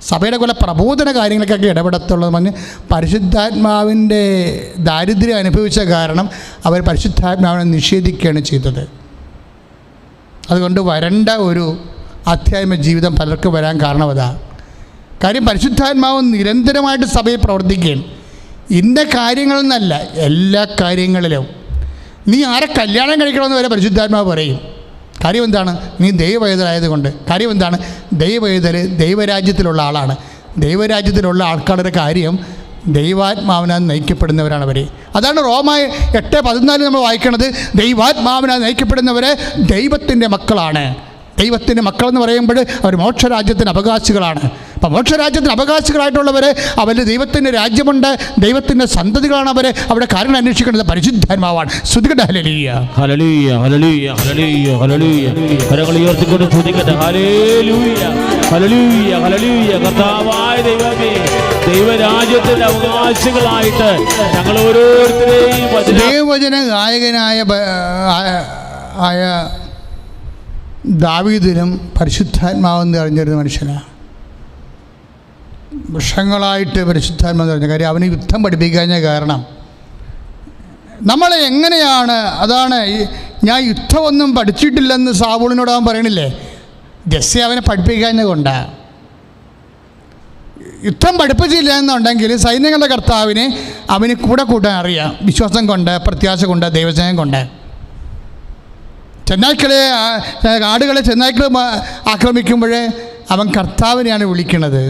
സഭയുടെ കുല പ്രബോധന കാര്യങ്ങൾക്കൊക്കെ ഇടപെടത്തുള്ളത് പറഞ്ഞ് പരിശുദ്ധാത്മാവിൻ്റെ ദാരിദ്ര്യം അനുഭവിച്ച കാരണം അവർ പരിശുദ്ധാത്മാവിനെ നിഷേധിക്കുകയാണ് ചെയ്തത്. അതുകൊണ്ട് വരണ്ട ഒരു ആധ്യാത്മിക ജീവിതം പലർക്കും വരാൻ കാരണം അതാ. കാര്യം പരിശുദ്ധാത്മാവ് നിരന്തരമായിട്ട് സഭയിൽ പ്രവർത്തിക്കുകയാണ്. ഇന്ന കാര്യങ്ങളെന്നല്ല, എല്ലാ കാര്യങ്ങളിലും. നീ ആരെ കല്യാണം കഴിക്കണമെന്ന് വരെ പരിശുദ്ധാത്മാവ് പറയും. കാര്യം എന്താണ്? നീ ദൈവവേദനായതുകൊണ്ട്. കാര്യം എന്താണ്? ദൈവവേദന ദൈവരാജ്യത്തിലുള്ള ആളാണ്. ദൈവരാജ്യത്തിലുള്ള ആൾക്കാരുടെ കാര്യം ദൈവാത്മാവിനാൽ നയിക്കപ്പെടുന്നവരാണ് അവർ. അതാണ് റോമ 8:14 നമ്മൾ വായിക്കണത്. ദൈവാത്മാവിനാൽ നയിക്കപ്പെടുന്നവരെ ദൈവത്തിൻ്റെ മക്കളാണ്. ദൈവത്തിൻ്റെ മക്കളെന്ന് പറയുമ്പോൾ അവർ മോക്ഷരാജ്യത്തിന് അവകാശികളാണ്. അപ്പം മോക്ഷരാജ്യത്തിന് അവകാശികളായിട്ടുള്ളവർ അവരുടെ ദൈവത്തിൻ്റെ രാജ്യമുണ്ട്, ദൈവത്തിൻ്റെ സന്തതികളാണ് അവർ. അവിടെ കാരണം അന്വേഷിക്കുന്നത് പരിശുദ്ധാത്മാവാണ്. സ്തുതിക്കട്ടെ. ഹല്ലേലൂയ, ഹല്ലേലൂയ, ഹല്ലേലൂയ, ഹല്ലേലൂയ, ഹല്ലേലൂയ. കരങ്ങൾ ഉയർത്തിക്കൊണ്ട് സ്തുതിക്കട്ടെ. ഹല്ലേലൂയ, ഹല്ലേലൂയ, ഹല്ലേലൂയ. കർത്താവായ ദൈവമേ, ദൈവരാജ്യത്തിൻ്റെ അവകാശികളായിട്ട് ഞങ്ങൾ ഓരോരുത്തരെയും ദൈവവചന ഗായകനായ ദാവീദിനും പരിശുദ്ധാത്മാവെന്ന് അറിഞ്ഞിരുന്ന മനുഷ്യനാണ്. വർഷങ്ങളായിട്ട് പരിശുദ്ധാത്മാവെന്ന് പറഞ്ഞ കാര്യം അവന് യുദ്ധം പഠിപ്പിക്കാഞ്ഞ കാരണം നമ്മളെ എങ്ങനെയാണ്, അതാണ് ഞാൻ യുദ്ധമൊന്നും പഠിച്ചിട്ടില്ലെന്ന് സാവൂളിനോട് അവൻ പറയണില്ലേ. ജെസ്സി അവനെ പഠിപ്പിക്കാഞ്ഞ കൊണ്ടാണ്. യുദ്ധം പഠിപ്പിച്ചില്ല എന്നുണ്ടെങ്കിൽ സൈന്യങ്ങളുടെ കർത്താവിനെ അവന് കൂടെ കൂട്ടാൻ അറിയാം. വിശ്വാസം കൊണ്ട്, പ്രത്യാശ കൊണ്ട്, ദൈവസ്നേഹം കൊണ്ട്. ആടുകളെ ചെന്നായ്ക്കൾ ആക്രമിക്കുമ്പോൾ അവൻ കർത്താവിനെയാണ് വിളിക്കുന്നത്.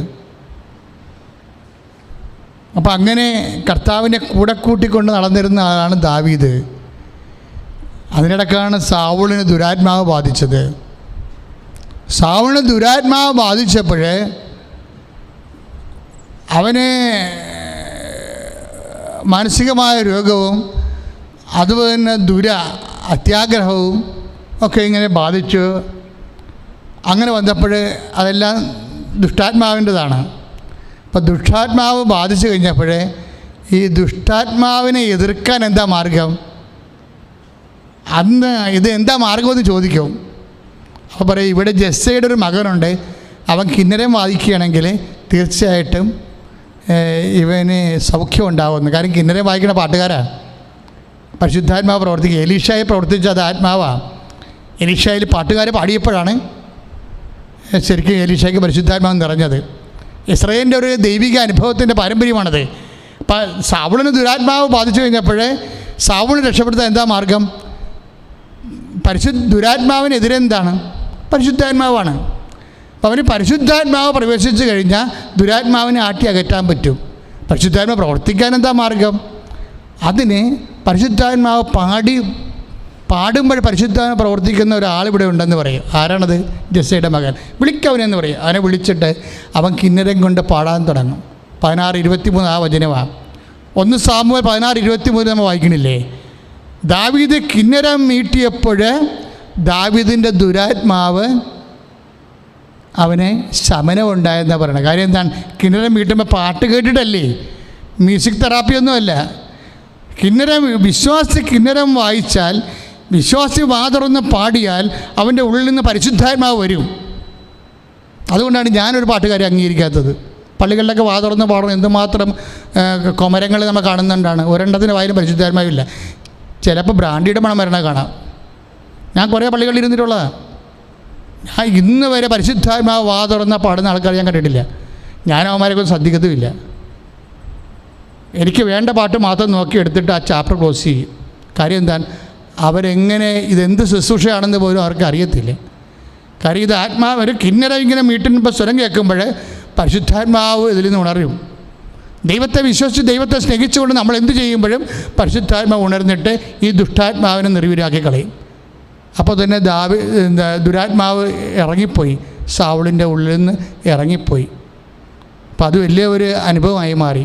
അപ്പം അങ്ങനെ കർത്താവിനെ കൂടെ കൂട്ടിക്കൊണ്ട് നടന്നിരുന്ന ആളാണ് ദാവീദ്. അതിനിടക്കാണ് സാവൂളിന് ദുരാത്മാവ് ബാധിച്ചത്. സാവൂളിന് ദുരാത്മാവ് ബാധിച്ചപ്പോൾ അവന് മാനസികമായ രോഗവും അതുപോലെ തന്നെ അത്യാഗ്രഹവും ഒക്കെ ഇങ്ങനെ ബാധിച്ചു. അങ്ങനെ വന്നപ്പോൾ അതെല്ലാം ദുഷ്ടാത്മാവിൻ്റെതാണ്. അപ്പം ദുഷ്ടാത്മാവ് ബാധിച്ചു കഴിഞ്ഞപ്പോൾ ഈ ദുഷ്ടാത്മാവിനെ എതിർക്കാൻ എന്താ മാർഗം? അന്ന് ഇത് എന്താ മാർഗമെന്ന് ചോദിക്കും. അപ്പോൾ പറയും, ഇവിടെ ജെസ്സയുടെ ഒരു മകനുണ്ട്, അവൻ കിന്നരം വായിക്കുകയാണെങ്കിൽ തീർച്ചയായിട്ടും ഇവന് സൗഖ്യം ഉണ്ടാവുമെന്ന്. കാരണം കിന്നരം വായിക്കുന്ന പാട്ടുകാരാണ്. പരിശുദ്ധാത്മാവ് പ്രവർത്തിക്കുക. എലീശായി പ്രവർത്തിച്ച അത് ആത്മാവാണ്. എലീശായിൽ പാട്ടുകാർ പാടിയപ്പോഴാണ് ശരിക്കും എലീശായ്ക്ക് പരിശുദ്ധാത്മാവ് നിറഞ്ഞത്. ഇസ്രായേലിൻ്റെ ഒരു ദൈവിക അനുഭവത്തിൻ്റെ പാരമ്പര്യമാണത്. അപ്പം സാവൂളിന് ദുരാത്മാവ് ബാധിച്ചു കഴിഞ്ഞപ്പോൾ സാവൂളിനെ രക്ഷപ്പെടുത്താൻ എന്താ മാർഗം? ദുരാത്മാവിനെതിരെ എന്താണ്? പരിശുദ്ധാത്മാവാണ്. അപ്പം അവന് പരിശുദ്ധാത്മാവ് പ്രവേശിച്ചു കഴിഞ്ഞാൽ ദുരാത്മാവിനെ ആട്ടി അകറ്റാൻ പറ്റും. പരിശുദ്ധാത്മാവ് പ്രവർത്തിക്കാൻ എന്താ മാർഗം? അതിന് പരിശുദ്ധാത്മാവ് പാടുമ്പോൾ പരിശുദ്ധാത്മാവ് പ്രവർത്തിക്കുന്ന ഒരാളിവിടെ ഉണ്ടെന്ന് പറയും. ആരാണത്? ജെസ്സയുടെ മകൻ. വിളിക്കവനെന്ന് പറയും. അവനെ വിളിച്ചിട്ട് അവൻ കിന്നരം കൊണ്ട് പാടാൻ തുടങ്ങും. 16:23 ആ വചനമാണ്. 1 സാമുവേൽ 16:23 നമ്മൾ വായിക്കണില്ലേ? ദാവീദ് കിന്നരം മീട്ടിയപ്പോൾ ദാവീദിൻ്റെ ദുരാത്മാവ് അവന് ശമനം ഉണ്ടായെന്നാണ് പറയണത്. കാര്യം എന്താണ്? കിന്നരം മീട്ടുമ്പോൾ പാട്ട് കേട്ടിട്ടല്ലേ, മ്യൂസിക് തെറാപ്പിയൊന്നുമല്ല. വിശ്വാസി കിന്നരം വായിച്ചാൽ, വിശ്വാസി വാതുറന്ന് പാടിയാൽ അവൻ്റെ ഉള്ളിൽ നിന്ന് പരിശുദ്ധാത്മാവ് വരും. അതുകൊണ്ടാണ് ഞാനൊരു പാട്ടുകാരെ അംഗീകരിക്കാത്തത്. പള്ളികളിലൊക്കെ വാതുറന്ന് പാടുന്നത് എന്തുമാത്രം കൊമരങ്ങൾ നമ്മൾ കാണുന്നുണ്ടാണ്. ഒരെണ്ണത്തിന് വായിലും പരിശുദ്ധാത്മാവില്ല. ചിലപ്പോൾ ബ്രാൻഡിയുടെ മണം വരണ കാണാം. ഞാൻ കുറേ പള്ളികളിൽ ഇരുന്നിട്ടുള്ളതാണ്. ഞാൻ ഇന്ന് വരെ പരിശുദ്ധാത്മാവ് വാതുറന്ന പാടുന്ന ആൾക്കാർ ഞാൻ കണ്ടിട്ടില്ല. ഞാൻ അവന്മാരെക്കൊന്നും ശ്രദ്ധിക്കത്തുമില്ല. എനിക്ക് വേണ്ട പാട്ട് മാത്രം നോക്കി എടുത്തിട്ട് ആ ചാപ്റ്റർ ക്ലോസ് ചെയ്യും. കാര്യം എന്താണ്? അവരെങ്ങനെ ഇതെന്ത് ശുശ്രൂഷയാണെന്ന് പോലും അവർക്ക് അറിയത്തില്ല. കാര്യം ഇത് ആത്മാവ് ഒരു കിന്നരം ഇങ്ങനെ മീട്ടുമ്പോൾ സ്വരം കേൾക്കുമ്പോൾ പരിശുദ്ധാത്മാവ് ഇതിൽ നിന്ന് ഉണരും. ദൈവത്തെ വിശ്വസിച്ച് ദൈവത്തെ സ്നേഹിച്ചുകൊണ്ട് നമ്മൾ എന്ത് ചെയ്യുമ്പോഴും പരിശുദ്ധാത്മാവ് ഉണർന്നിട്ട് ഈ ദുഷ്ടാത്മാവിനെ നിർവീര്യമാക്കി കളയും. അപ്പോൾ തന്നെ ദുരാത്മാവ് ഇറങ്ങിപ്പോയി, ശൗലിൻ്റെ ഉള്ളിൽ നിന്ന് ഇറങ്ങിപ്പോയി. അപ്പം അത് വലിയ ഒരു അനുഭവമായി മാറി.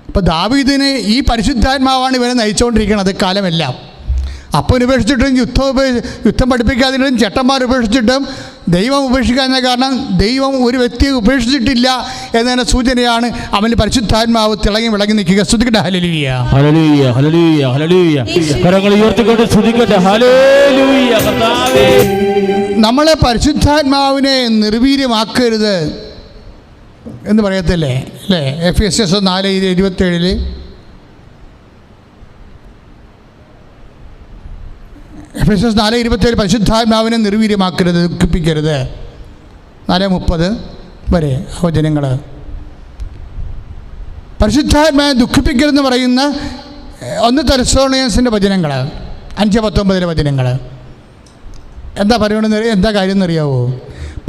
അപ്പോൾ ദാവീദിന് ഈ പരിശുദ്ധാത്മാവാണ് ഇവനെ നയിച്ചുകൊണ്ടിരിക്കുന്നത് കാലമെല്ലാം. അപ്പം ഉപേക്ഷിച്ചിട്ടും യുദ്ധം പഠിപ്പിക്കാതിട്ടും ചേട്ടന്മാർ ഉപേക്ഷിച്ചിട്ടും ദൈവം ഉപേക്ഷിക്കാതിരുന്ന കാരണം ദൈവം ഒരു വ്യക്തിയെ ഉപേക്ഷിച്ചിട്ടില്ല എന്നതിൻ്റെ സൂചനയാണ് അവന് പരിശുദ്ധാത്മാവ് തിളങ്ങി വിളങ്ങി നിൽക്കുക. സ്തുതിക്കട്ടെ, ഹല്ലേലൂയ, ഹല്ലേലൂയ, ഹല്ലേലൂയ, ഹല്ലേലൂയ. കരങ്ങൾ ഉയർത്തിക്കൊണ്ട് സ്തുതിക്കട്ടെ, ഹല്ലേലൂയ. കർത്താവേ, നമ്മളെ പരിശുദ്ധാത്മാവിനെ നിർവീര്യമാക്കരുത് എന്ന് പറയത്തില്ലേ അല്ലേ? Efesians 4:27 Efesians 4:27 പരിശുദ്ധാത്മാവിനെ നിർവീര്യമാക്കരുത്, ദുഃഖിപ്പിക്കരുത്. 4:30 വരെ വചനങ്ങൾ. പരിശുദ്ധാത്മാവിനെ ദുഃഖിപ്പിക്കരുതെന്ന് പറയുന്ന 1 തെസ്സലോനിക്കൻസിൻ്റെ വചനങ്ങൾ 5:19 വചനങ്ങൾ. എന്താ പറയണമെന്ന്, എന്താ കാര്യം എന്നറിയാവോ?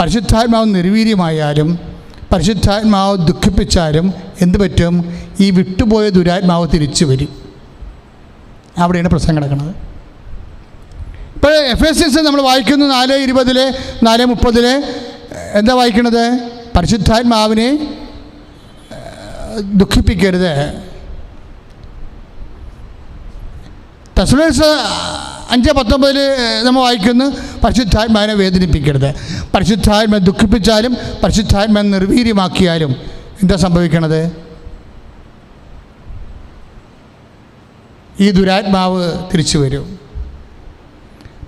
പരിശുദ്ധാത്മാവ് നിർവീര്യമായാലും പരിശുദ്ധാത്മാവ് ദുഃഖിപ്പിച്ചാലും എന്ത് പറ്റും? ഈ വിട്ടുപോയ ദുരാത്മാവ് തിരിച്ചു വരും. അവിടെയാണ് പ്രശ്നം കിടക്കുന്നത്. ഇപ്പോൾ എഫേസ്യൻസ് നമ്മൾ വായിക്കുന്നു 4:20 4:30 എന്താ വായിക്കണത്? പരിശുദ്ധാത്മാവിനെ ദുഃഖിപ്പിക്കരുത്. തെസ്സലോനിക്കൻസ് 5:19 നമ്മൾ വായിക്കുന്നു പരിശുദ്ധാത്മാവിനെ വേദനിപ്പിക്കരുത്. പരിശുദ്ധാത്മാവിനെ ദുഃഖിപ്പിച്ചാലും പരിശുദ്ധാത്മാവിനെ നിർവീര്യമാക്കിയാലും എന്താ സംഭവിക്കണത്? ഈ ദുരാത്മാവ് തിരിച്ചു വരും.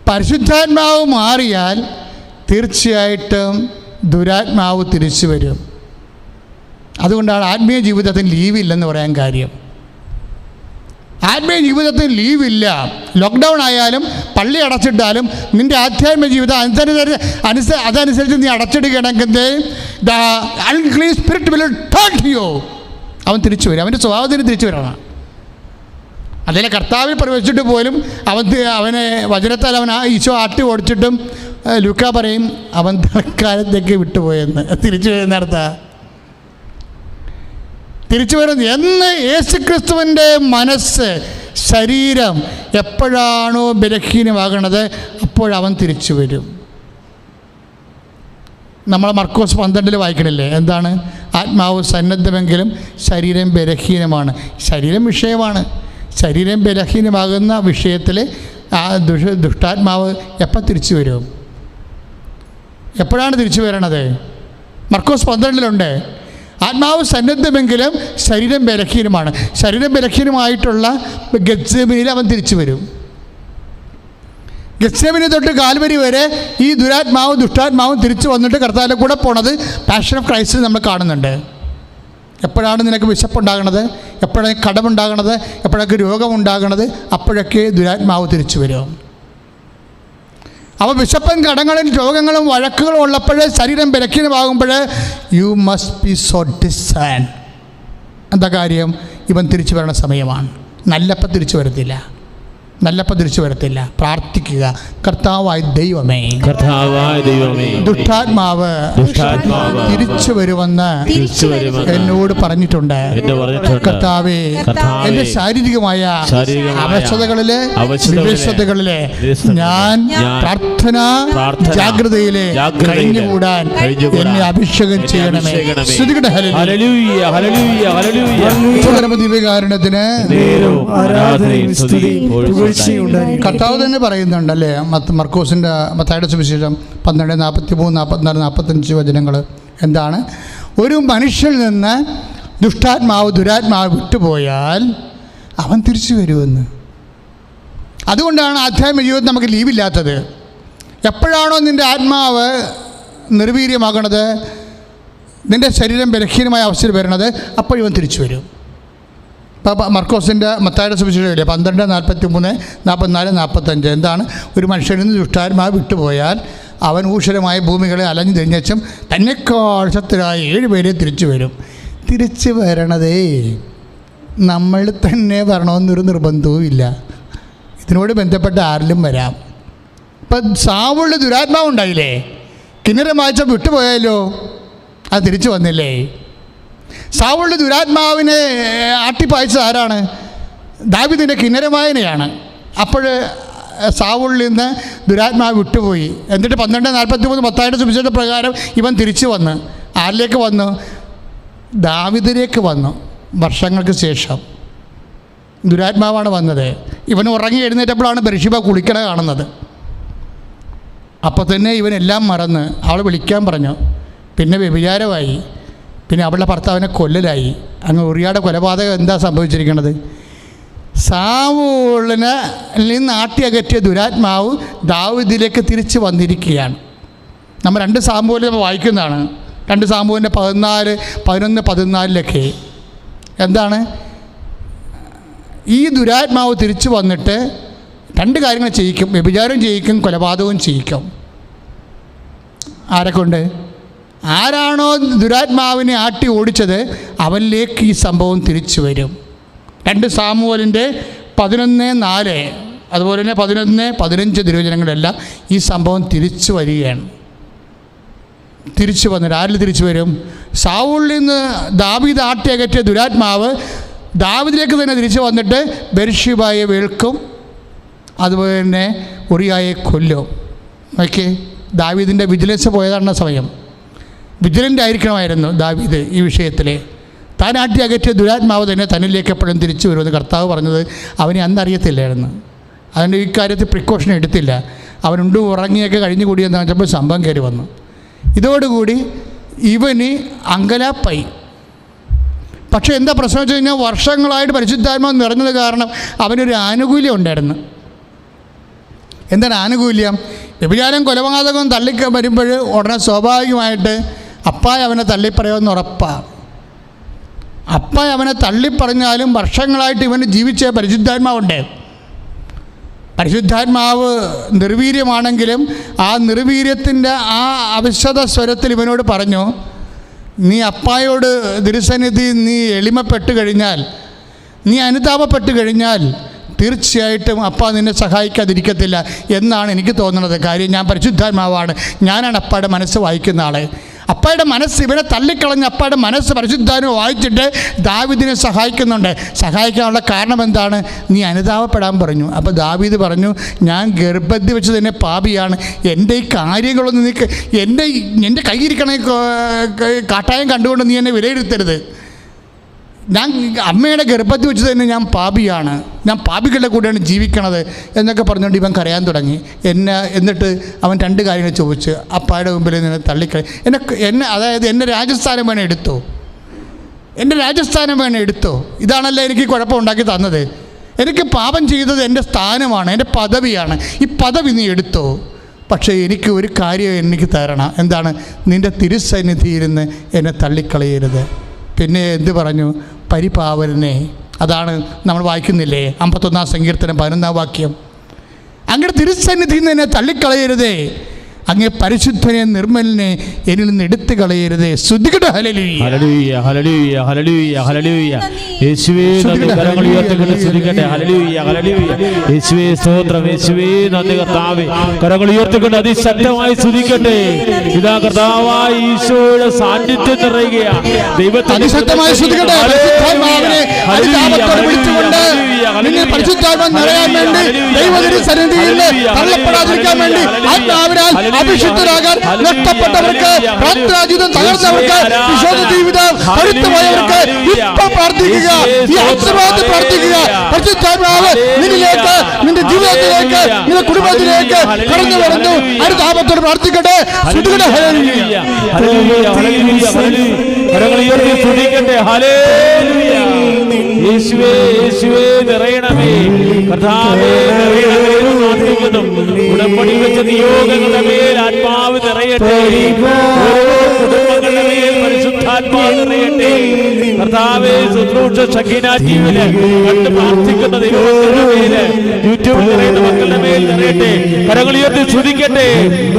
പരിശുദ്ധാത്മാവ് മാറിയാൽ തീർച്ചയായിട്ടും ദുരാത്മാവ് തിരിച്ചു വരും. അതുകൊണ്ടാണ് ആത്മീയ ജീവിതത്തിന് ലീവില്ലെന്ന് പറയാൻ കാര്യം. ആത്മീയ ജീവിതത്തിന് ലീവില്ല. ലോക്ക്ഡൗൺ ആയാലും പള്ളി അടച്ചിട്ടാലും നിൻ്റെ ആധ്യാത്മിക ജീവിതം അതനുസരിച്ച് നീ അടച്ചിടുകയാണെങ്കിൽ the unclean spirit will return to you. അവൻ തിരിച്ചു വരും, അവൻ്റെ സ്വഭാവത്തിന് തിരിച്ചു വരണം. അതിലെ കർത്താവിൽ പ്രവേശിച്ചിട്ട് പോലും അവനെ വചനത്താൽ അവൻ ഈശോ ആട്ടി ഓടിച്ചിട്ടും ലൂക്കാ പറയും അവൻ തൽക്കാലത്തേക്ക് വിട്ടുപോയെന്ന്. തിരിച്ചു വരുന്നിടത്താ തിരിച്ചു വരുന്നത് എന്ന് യേശുക്രിസ്തുവിൻ്റെ മനസ്സ് ശരീരം എപ്പോഴാണോ ബലഹീനമാകണത് അപ്പോഴവൻ തിരിച്ചു വരും. നമ്മൾ മർക്കോസ് 12 വായിക്കണില്ലേ? എന്താണ്? ആത്മാവ് സന്നദ്ധമെങ്കിലും ശരീരം ബലഹീനമാണ്. ശരീരം വിഷയമാണ്. ശരീരം ബലഹീനമാകുന്ന വിഷയത്തിൽ ആ ദുഷ്ടാത്മാവ് എപ്പോൾ തിരിച്ചു വരും? എപ്പോഴാണ് തിരിച്ചു വരണത്? മർക്കോസ് 12 ആത്മാവ് സന്നദ്ധമെങ്കിലും ശരീരം ബലഹീനമാണ്. ശരീരം ബലഹീനമായിട്ടുള്ള ഗെത്സേമനിയിൽ അവൻ തിരിച്ചു വരും. ഗെത്സേമനി തൊട്ട് കാൽവരി വരെ ഈ ദുഷ്ടാത്മാവും തിരിച്ചു വന്നിട്ട് കർത്താവിൻ്റെ കൂടെ പോണത് പാഷൻ ഓഫ് ക്രൈസ്റ്റിൽ നമ്മൾ കാണുന്നുണ്ട്. എപ്പോഴാണ് നിനക്ക് വിശപ്പുണ്ടാകണത്, എപ്പോഴാണ് കടമുണ്ടാകണത്, എപ്പോഴൊക്കെ രോഗമുണ്ടാകണത്, അപ്പോഴൊക്കെ ദുരാത്മാവ് തിരിച്ചു വരും. അപ്പോൾ വിശപ്പൻ കടങ്ങളും രോഗങ്ങളും വഴക്കുകളും ഉള്ളപ്പോൾ ശരീരം ബലഹീനമാകുമ്പോൾ you must be so discern. എന്താ കാര്യം? ഇവൻ തിരിച്ചു വരണ സമയമാണ്. നല്ലപ്പം തിരിച്ചു വരത്തില്ല. പ്രാർത്ഥിക്കുക, കർത്താവായ ദൈവമേ, ദുഷ്ടാത്മാവ് തിരിച്ചു വരുമെന്ന് എന്നോട് പറഞ്ഞിട്ടുണ്ട്. കർത്താവേ, എൻ്റെ ശാരീരികമായ അവശതകളിലെ വിവേശതകളിലെ ഞാൻ പ്രാർത്ഥന ജാഗ്രതയിലെ കഴിഞ്ഞുകൂടാൻ എന്നെ അഭിഷേകം ചെയ്യണമേ. ദിവ്യകാരുണ്യത്തിന് കർത്താവ് തന്നെ പറയുന്നുണ്ടല്ലേ? മത്തായിയുടെ സുവിശേഷം 12:43, 44, 45 വചനങ്ങൾ. എന്താണ്? ഒരു മനുഷ്യനിൽ നിന്ന് ദുരാത്മാവ് വിട്ടുപോയാൽ അവൻ തിരിച്ചു വരുമെന്ന്. അതുകൊണ്ടാണ് ആധ്യാത്മിക ജീവിതത്തിൽ നമുക്ക് ലീവില്ലാത്തത്. എപ്പോഴാണോ നിൻ്റെ ആത്മാവ് നിർവീര്യമാകണത്, നിൻ്റെ ശരീരം ബലഹീനമായ അവസ്ഥയിൽ വരണത്, അപ്പോൾ ഇവൻ തിരിച്ചു വരും. മത്തായിയുടെ സുവിശേഷം 12:43, 44, 45 എന്താണ്? ഒരു മനുഷ്യനിൽ നിന്ന് ദുഷ്ടാത്മാവ് വിട്ടുപോയാൽ അവൻ ഊഷരമായ ഭൂമികളെ അലഞ്ഞു തിരിഞ്ഞും തന്നെക്കാൾ ശക്തരായ 7 പേരെ തിരിച്ചു വരും. തിരിച്ചു വരണതേ നമ്മൾ തന്നെ വരണമെന്നൊരു നിർബന്ധവും ഇല്ല. ഇതിനോട് ബന്ധപ്പെട്ട ആരിലും വരാം. ഇപ്പം സാവുള്ള ദുരാത്മാവ് ഉണ്ടായില്ലേ? കിന്നരം വായിച്ച വിട്ടുപോയാലോ, അത് തിരിച്ചു വന്നില്ലേ? സാവുളിൻ്റെ ദുരാത്മാവിനെ ആട്ടിപ്പായച്ചത് ആരാണ്? ദാവീദിൻ്റെ കിന്നരവായനയാണ്. അപ്പോൾ സാവൂളിൽ നിന്ന് ദുരാത്മാവ് വിട്ടുപോയി. എന്നിട്ട് 12:43 മത്തായിയുടെ സുവിശേഷ പ്രകാരം ഇവൻ തിരിച്ചു വന്ന് ആരിലേക്ക് വന്നു? ദാവീദിലേക്ക് വന്നു. വർഷങ്ങൾക്ക് ശേഷം ദുരാത്മാവാണ് വന്നത്. ഇവൻ ഉറങ്ങി എഴുന്നേറ്റപ്പോഴാണ് ബത്ശേബ കുളിക്കണ കാണുന്നത്. അപ്പോൾ തന്നെ ഇവനെല്ലാം മറന്ന് അവൾ വിളിക്കാൻ പറഞ്ഞു. പിന്നെ വ്യഭിചാരമായി. പിന്നെ അവളുടെ ഭർത്താവിനെ കൊല്ലലായി. അങ്ങ് ഉറിയാടെ കൊലപാതകം എന്താ സംഭവിച്ചിരിക്കുന്നത്? സാവൂളിനെ നിന്ന് ആട്ടിയകറ്റിയ ദുരാത്മാവ് ദാവീദിലേക്ക് തിരിച്ചു വന്നിരിക്കുകയാണ്. നമ്മൾ 2 സാമൂഹ്യം നമ്മൾ വായിക്കുന്നതാണ്. 2 സാമൂഹ്യൻ്റെ 14, 11, 14 എന്താണ്? ഈ ദുരാത്മാവ് തിരിച്ചു വന്നിട്ട് 2 കാര്യങ്ങൾ ചെയ്യിക്കും. വ്യഭിചാരം ചെയ്യിക്കും, കൊലപാതകവും ചെയ്യിക്കും. ആരെക്കൊണ്ട്? ആരാണോ ദുരാത്മാവിനെ ആട്ടി ഓടിച്ചത് അവനിലേക്ക് ഈ സംഭവം തിരിച്ചു വരും. 2 സാമൂഹ്യൻ്റെ 11:4 അതുപോലെ തന്നെ 11-15 തിരുവചനങ്ങളെല്ലാം ഈ സംഭവം തിരിച്ചു വരികയാണ്. തിരിച്ചു വന്നിട്ട് ആരിൽ തിരിച്ചു വരും? സാവൂളിൽ നിന്ന് ദാവീദ് ആട്ടിയകറ്റിയ ദുരാത്മാവ് ദാവീദിലേക്ക് തന്നെ തിരിച്ചു വന്നിട്ട് ബത്ശേബയെ വേൾക്കും, അതുപോലെ തന്നെ ഉറിയായെ കൊല്ലും. ഓക്കെ, ദാവീദിൻ്റെ വിജിലൻസ് പോയതാണ് സമയം. വിജിലൻ്റ് ആയിരിക്കണമായിരുന്നു ദാവീദ് ഈ വിഷയത്തിൽ. താൻ ആട്ടിയകറ്റിയ ദുരാത്മാവ് തന്നെ തന്നിലേക്ക് എപ്പോഴും തിരിച്ചു വരുമെന്ന് കർത്താവ് പറഞ്ഞത് അവനെ അന്നറിയത്തില്ലായിരുന്നു. അതിൻ്റെ ഈ കാര്യത്തിൽ പ്രിക്കോഷൻ എടുത്തില്ല. അവനുണ്ട് ഉറങ്ങിയൊക്കെ കഴിഞ്ഞു കൂടിയെന്ന് വെച്ചപ്പോൾ സംഭവം കയറി വന്നു. ഇതോടുകൂടി ഇവന് അങ്കലാപ്പായി. പക്ഷേ എന്താ പ്രശ്നം വെച്ച് കഴിഞ്ഞാൽ വർഷങ്ങളായിട്ട് പരിശുദ്ധാത്മാവ് നിറഞ്ഞത് കാരണം അവനൊരു ആനുകൂല്യം ഉണ്ടായിരുന്നു. എന്താണ് ആനുകൂല്യം? വ്യഭിചാരം കൊലപാതകം തള്ളിക്ക വരുമ്പോൾ ഉടനെ സ്വാഭാവികമായിട്ട് അപ്പായ അവനെ തള്ളിപ്പറയുമെന്ന് ഉറപ്പാണ്. അപ്പായ അവനെ തള്ളിപ്പറഞ്ഞാലും വർഷങ്ങളായിട്ട് ഇവന് ജീവിച്ച പരിശുദ്ധാത്മാവുണ്ട്. പരിശുദ്ധാത്മാവ് നിർവീര്യമാണെങ്കിലും ആ നിർവീര്യത്തിൻ്റെ ആ അവിശദ സ്വരത്തിൽ ഇവനോട് പറഞ്ഞു, നീ അപ്പായോട് തിരുസന്നിധി നീ എളിമപ്പെട്ട് കഴിഞ്ഞാൽ, നീ അനുതാപപ്പെട്ട് കഴിഞ്ഞാൽ തീർച്ചയായിട്ടും അപ്പ നിന്നെ സഹായിക്കാതിരിക്കത്തില്ല എന്നാണ് എനിക്ക് തോന്നുന്നത്. കാര്യം ഞാൻ പരിശുദ്ധാത്മാവാണ്, ഞാനാണ് അപ്പയുടെ മനസ്സ് വായിക്കുന്ന ആൾ. അപ്പയുടെ മനസ്സ് ഇവനെ തള്ളിക്കളഞ്ഞ് അപ്പയുടെ മനസ്സ് പരിശുദ്ധാത്മാവ് വായിച്ചിട്ട് ദാവീദിനെ സഹായിക്കുന്നുണ്ട്. സഹായിക്കാനുള്ള കാരണം എന്താണ്? നീ അനുതാപപ്പെടാൻ പറഞ്ഞു. അപ്പോൾ ദാവീദ് പറഞ്ഞു, ഞാൻ ഗർഭത്തിൽ വെച്ച് തന്നെ പാപിയാണ്, എൻ്റെ ഈ കാര്യങ്ങളൊന്നും നീ എൻ്റെ കയ്യിരിക്കണ കാട്ടായം കണ്ടുകൊണ്ട് നീ എന്നെ വിലയിരുത്തരുത്. ഞാൻ അമ്മയുടെ ഗർഭത്തിൽ വെച്ച് തന്നെ ഞാൻ പാപിയാണ്, ഞാൻ പാപികളുടെ കൂടെയാണ് ജീവിക്കണത് എന്നൊക്കെ പറഞ്ഞുകൊണ്ട് ഇവൻ കരയാൻ തുടങ്ങി. എന്നിട്ട് അവൻ 2 കാര്യങ്ങൾ ചോദിച്ച്, അപ്പായുടെ മുമ്പിൽ നിന്ന് തള്ളിക്കളി, അതായത് എൻ്റെ രാജസ്ഥാനം വേണേൽ എടുത്തോ, എൻ്റെ രാജസ്ഥാനം വേണേൽ എടുത്തോ, ഇതാണല്ലോ എനിക്ക് കുഴപ്പമുണ്ടാക്കി തന്നത്. എനിക്ക് പാപം ചെയ്തത് എൻ്റെ സ്ഥാനമാണ്, എൻ്റെ പദവിയാണ്, ഈ പദവി നീ എടുത്തോ. പക്ഷേ എനിക്ക് ഒരു കാര്യം എനിക്ക് തരണം. എന്താണ്? നിൻ്റെ തിരുസന്നിധിയിരുന്ന് എന്നെ തള്ളിക്കളയരുത്. പിന്നെ എന്ത് പറഞ്ഞു? പരിപാവനനെ. അതാണ് നമ്മൾ വായിക്കുന്നില്ലേ 51 സങ്കീർത്തനം 11 വാക്യം. അങ്ങനെ തിരുസന്നിധിയിൽ നിന്ന് എന്നെ തള്ളിക്കളയരുതേ, അങ്ങേ പരിശുദ്ധനെ നിർമ്മലിനെ എന്നിൽ നിന്ന് എടുത്തു കളയരുതേ. സ്തുതിക്കട്ടെ. ഹല്ലേലൂയ, ഹല്ലേലൂയ, ഹല്ലേലൂയ, ഹല്ലേലൂയ, ഹല്ലേലൂയ. യേശുവേ നന്ദി. കരങ്ങൾ ഉയർത്തിക്കൊണ്ട് സ്തുതിക്കട്ടെ. ഹല്ലേലൂയ, ഹല്ലേലൂയ. യേശുവേ സ്തോത്രം. യേശുവേ നന്ദി കർത്താവേ. കരങ്ങൾ ഉയർത്തിക്കൊണ്ട് അതിശക്തമായി സ്തുതിക്കട്ടെ. ഇതാ കർത്താവായ ഈശോയുടെ സാന്നിധ്യം നിറയുകയാണ്. ദൈവത്തെ അതിശക്തമായി സ്തുതിക്കട്ടെ. പരിശുദ്ധാത്മാവിനെ അനുതാപത്തോടെ വിളിച്ചുകൊണ്ട് നിന്നെ പരിശുദ്ധാത്മാവ് നിറയാൻ വേണ്ടി ദൈവത്തിന്റെ സന്നിധിയിൽ തള്ളപ്പെടാതിരിക്കാൻ വേണ്ടി ആത്മാവിനാൽ അഭിഷിക്തരാകാൻ നഷ്ടപ്പെട്ടവർക്ക്, പ്രാർത്ഥനാജീവിതം തകർന്നവർക്ക്, വിശോധ ജീവിതം കരുത്തുപോയവർക്ക് ഇപ്പൊ പ്രാർത്ഥിക്കുക. ഈ ആശീർവാദത്തിൽ പ്രാർത്ഥിക്കുക. പരിശുദ്ധാത്മാവ് നിന്നിലേക്ക്, നിന്റെ ജീവിതത്തിലേക്ക്, നിന്റെ കുടുംബത്തിലേക്ക് കടന്നു വരുന്നു. അനുതാപത്തോട് പ്രാർത്ഥിക്കട്ടെ. സ്തുതിക്കട്ടെ. ഹല്ലേലൂയ, ഹല്ലേലൂയ, ഹല്ലേലൂയ, ഹല്ലേലൂയ. കരങ്ങൾ ഉയർത്തി സ്തുതിക്കട്ടെ. ഹല്ലേലൂയ. യേശുവേ, യേശുവേ നിറയണമേ. കർത്താവേ നിറയണമേ എന്ന് പ്രാർത്ഥിക്കുന്നു. ഉടമ്പടി വെച്ച നിയോഗങ്ങളുടെ മേൽ ആത്മാവ് നിറയട്ടെ. ഓരോ കുടുംബങ്ങളുടെ മേൽ പരിശുദ്ധാത്മാവ് നിറയട്ടെ. കർത്താവേ ശുശ്രൂഷ ഷക്കീന ടിവിയില് കണ്ട് പ്രാർത്ഥിക്കുന്ന ദൈവങ്ങളുടെ മേല്, യൂട്യൂബിൽ നിറയുന്ന മക്കളുടെ മേൽ നിറയട്ടെ. കരങ്ങൾ ഉയർത്തി സ്തുതിക്കട്ടെ.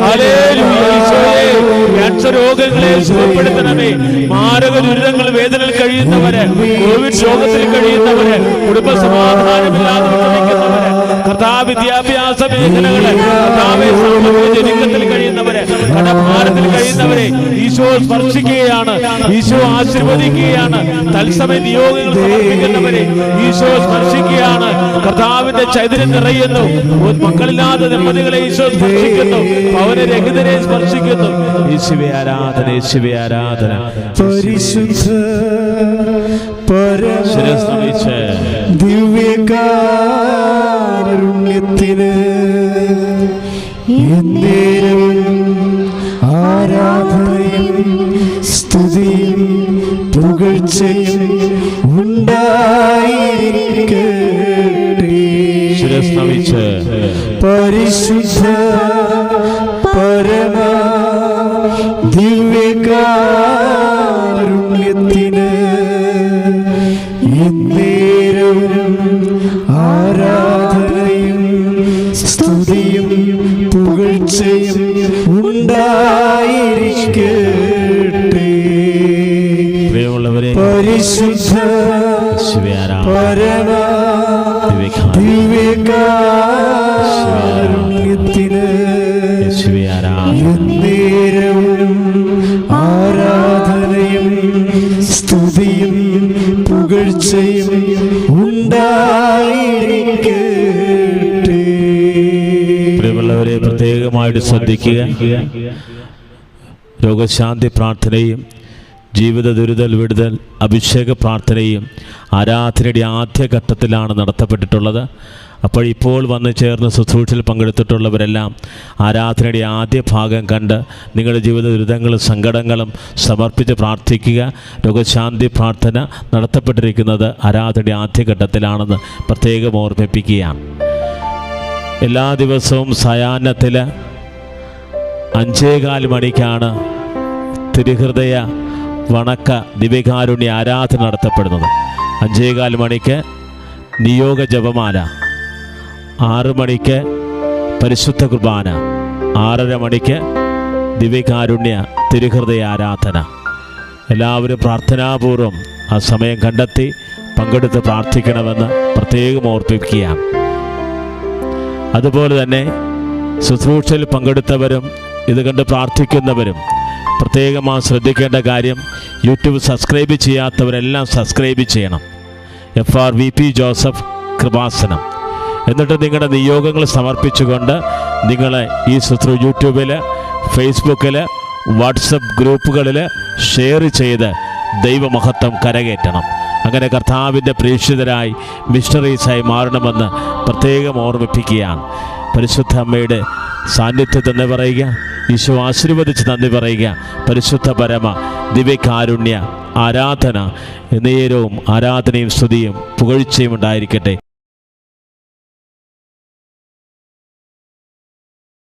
ഹല്ലേലൂയ. ഈശോയേ, ക്യാൻസർ രോഗങ്ങളെ സുഖപ്പെടുത്തണമേ. മാരക ദുരിതങ്ങൾ, വേദനയിൽ കഴിയുന്നവര്, കോവിഡ് രോഗത്തിൽ കഴിയുന്നവര്, കുടുംബ സമാധാനമില്ലാതെ വിഷമിക്കുന്നവര്, കർത്താവ് വിദ്യാഭ്യാസ മേഖലകള്, കർത്താവ് സാമൂഹിക ജനിക്കത്തിൽ കഴിയുന്നവര്, കടഭാരത്തിൽ ചെയ്യുന്നവരെ ഈശോ സ്പർശിക്കുകയാണ്, ഈശോ ആശീർവദിക്കുകയാണ്. തത്സമയ നിയോഗങ്ങൾ സമർപ്പിക്കുന്നവരെ ഈശോ സ്പർശിക്കുകയാണ്. കർത്താവിന്റെ ചൈതന്യം നിറയുന്നു. മക്കളില്ലാത്ത ദമ്പതികളെ ഈശോ സ്പർശിക്കുന്നു, ഭവനരഹിതരെ സ്പർശിക്കുന്നു. യേശുവേ ആരാധന, യേശുവേ ആരാധന. പരിശുദ്ധ ശിരസ്നമിച്ച് ദിവ്യകാരുണ്യത്തിന് എന്നേരവും ആരാധനയും സ്തുതിയും പുകഴ്ചയും ഉണ്ടായിരിക്കട്ടെ. ശിരസ്നമിച്ച് പരിശുദ്ധ പരമ ദിവ്യകാരുണ്യത്തിന് എന്നേരവും ആരാധനയും സ്തുതിയും പുകഴ്ചയും ഉണ്ടായിരിക്കട്ടെ. പ്രിയമുള്ളവരെ, പരിശുദ്ധ പരമ ദിവ്യകാരുണ്യത്തിന് എന്നേരവും ആരാധനയും സ്തുതിയും പുകഴ്ചയും ഉണ്ടായിരിക്കട്ടെ. പ്രിയമുള്ളവരെ, പ്രത്യേകമായിട്ട് ശ്രദ്ധിക്കുക. രോഗശാന്തി പ്രാർത്ഥനയും ജീവിത ദുരിതൽ വിടുതൽ അഭിഷേക പ്രാർത്ഥനയും ആരാധനയുടെ ആദ്യഘട്ടത്തിലാണ് നടത്തപ്പെട്ടിട്ടുള്ളത്. അപ്പോൾ ഇപ്പോൾ വന്നു ചേർന്ന് ശുശ്രൂഷയിൽ പങ്കെടുത്തിട്ടുള്ളവരെല്ലാം ആരാധനയുടെ ആദ്യ ഭാഗം കണ്ട് നിങ്ങളുടെ ജീവിത ദുരിതങ്ങളും സങ്കടങ്ങളും സമർപ്പിച്ച് പ്രാർത്ഥിക്കുക. രോഗശാന്തി പ്രാർത്ഥന നടത്തപ്പെട്ടിരിക്കുന്നത് ആരാധനയുടെ ആദ്യഘട്ടത്തിലാണെന്ന് പ്രത്യേകം ഓർമ്മിപ്പിക്കുകയാണ്. എല്ലാ ദിവസവും സായാഹ്നത്തിൽ 5:15 മണിക്കാണ് തിരുഹൃദയ വണക്ക ദിവ്യകാരുണ്യ ആരാധന നടത്തപ്പെടുന്നത്. 5:15 മണിക്ക് നിയോഗ ജപമാല, 6 മണിക്ക് പരിശുദ്ധ കുർബാന, 6:30 മണിക്ക് ദിവ്യകാരുണ്യ തിരുഹൃദയ ആരാധന. എല്ലാവരും പ്രാർത്ഥനാപൂർവം ആ സമയം കണ്ടെത്തി പങ്കെടുത്ത് പ്രാർത്ഥിക്കണമെന്ന് പ്രത്യേകം ഓർപ്പിക്കുകയാണ്. അതുപോലെ തന്നെ ശുശ്രൂഷയിൽ പങ്കെടുത്തവരും ഇത് കണ്ട് പ്രാർത്ഥിക്കുന്നവരും പ്രത്യേകമായി ശ്രദ്ധിക്കേണ്ട കാര്യം, യൂട്യൂബ് സബ്സ്ക്രൈബ് ചെയ്യാത്തവരെല്ലാം സബ്സ്ക്രൈബ് ചെയ്യണം. FRVP Joseph Kripasanam. എന്നിട്ട് നിങ്ങളുടെ നിയോഗങ്ങൾ സമർപ്പിച്ചുകൊണ്ട് നിങ്ങളെ ഈ യൂട്യൂബിൽ, ഫേസ്ബുക്കിൽ, വാട്സപ്പ് ഗ്രൂപ്പുകളിൽ ഷെയർ ചെയ്ത് ദൈവമഹത്വം കരകയറ്റണം. അങ്ങനെ കർത്താവിൻ്റെ പ്രേക്ഷിതരായി മിഷണറീസായി മാറണമെന്ന് പ്രത്യേകം ഓർമ്മിപ്പിക്കുകയാണ്. പരിശുദ്ധ അമ്മയുടെ സാന്നിധ്യത്തെ നന്ദി പറയുക, ഈശോ ആശീർവദിച്ച് നന്ദി പറയുക. പരിശുദ്ധ പരമ ദിവ്യകാരുണ്യ ആരാധന എന്നേരവും ആരാധനയും സ്തുതിയും പുകഴ്ചയും ഉണ്ടായിരിക്കട്ടെ.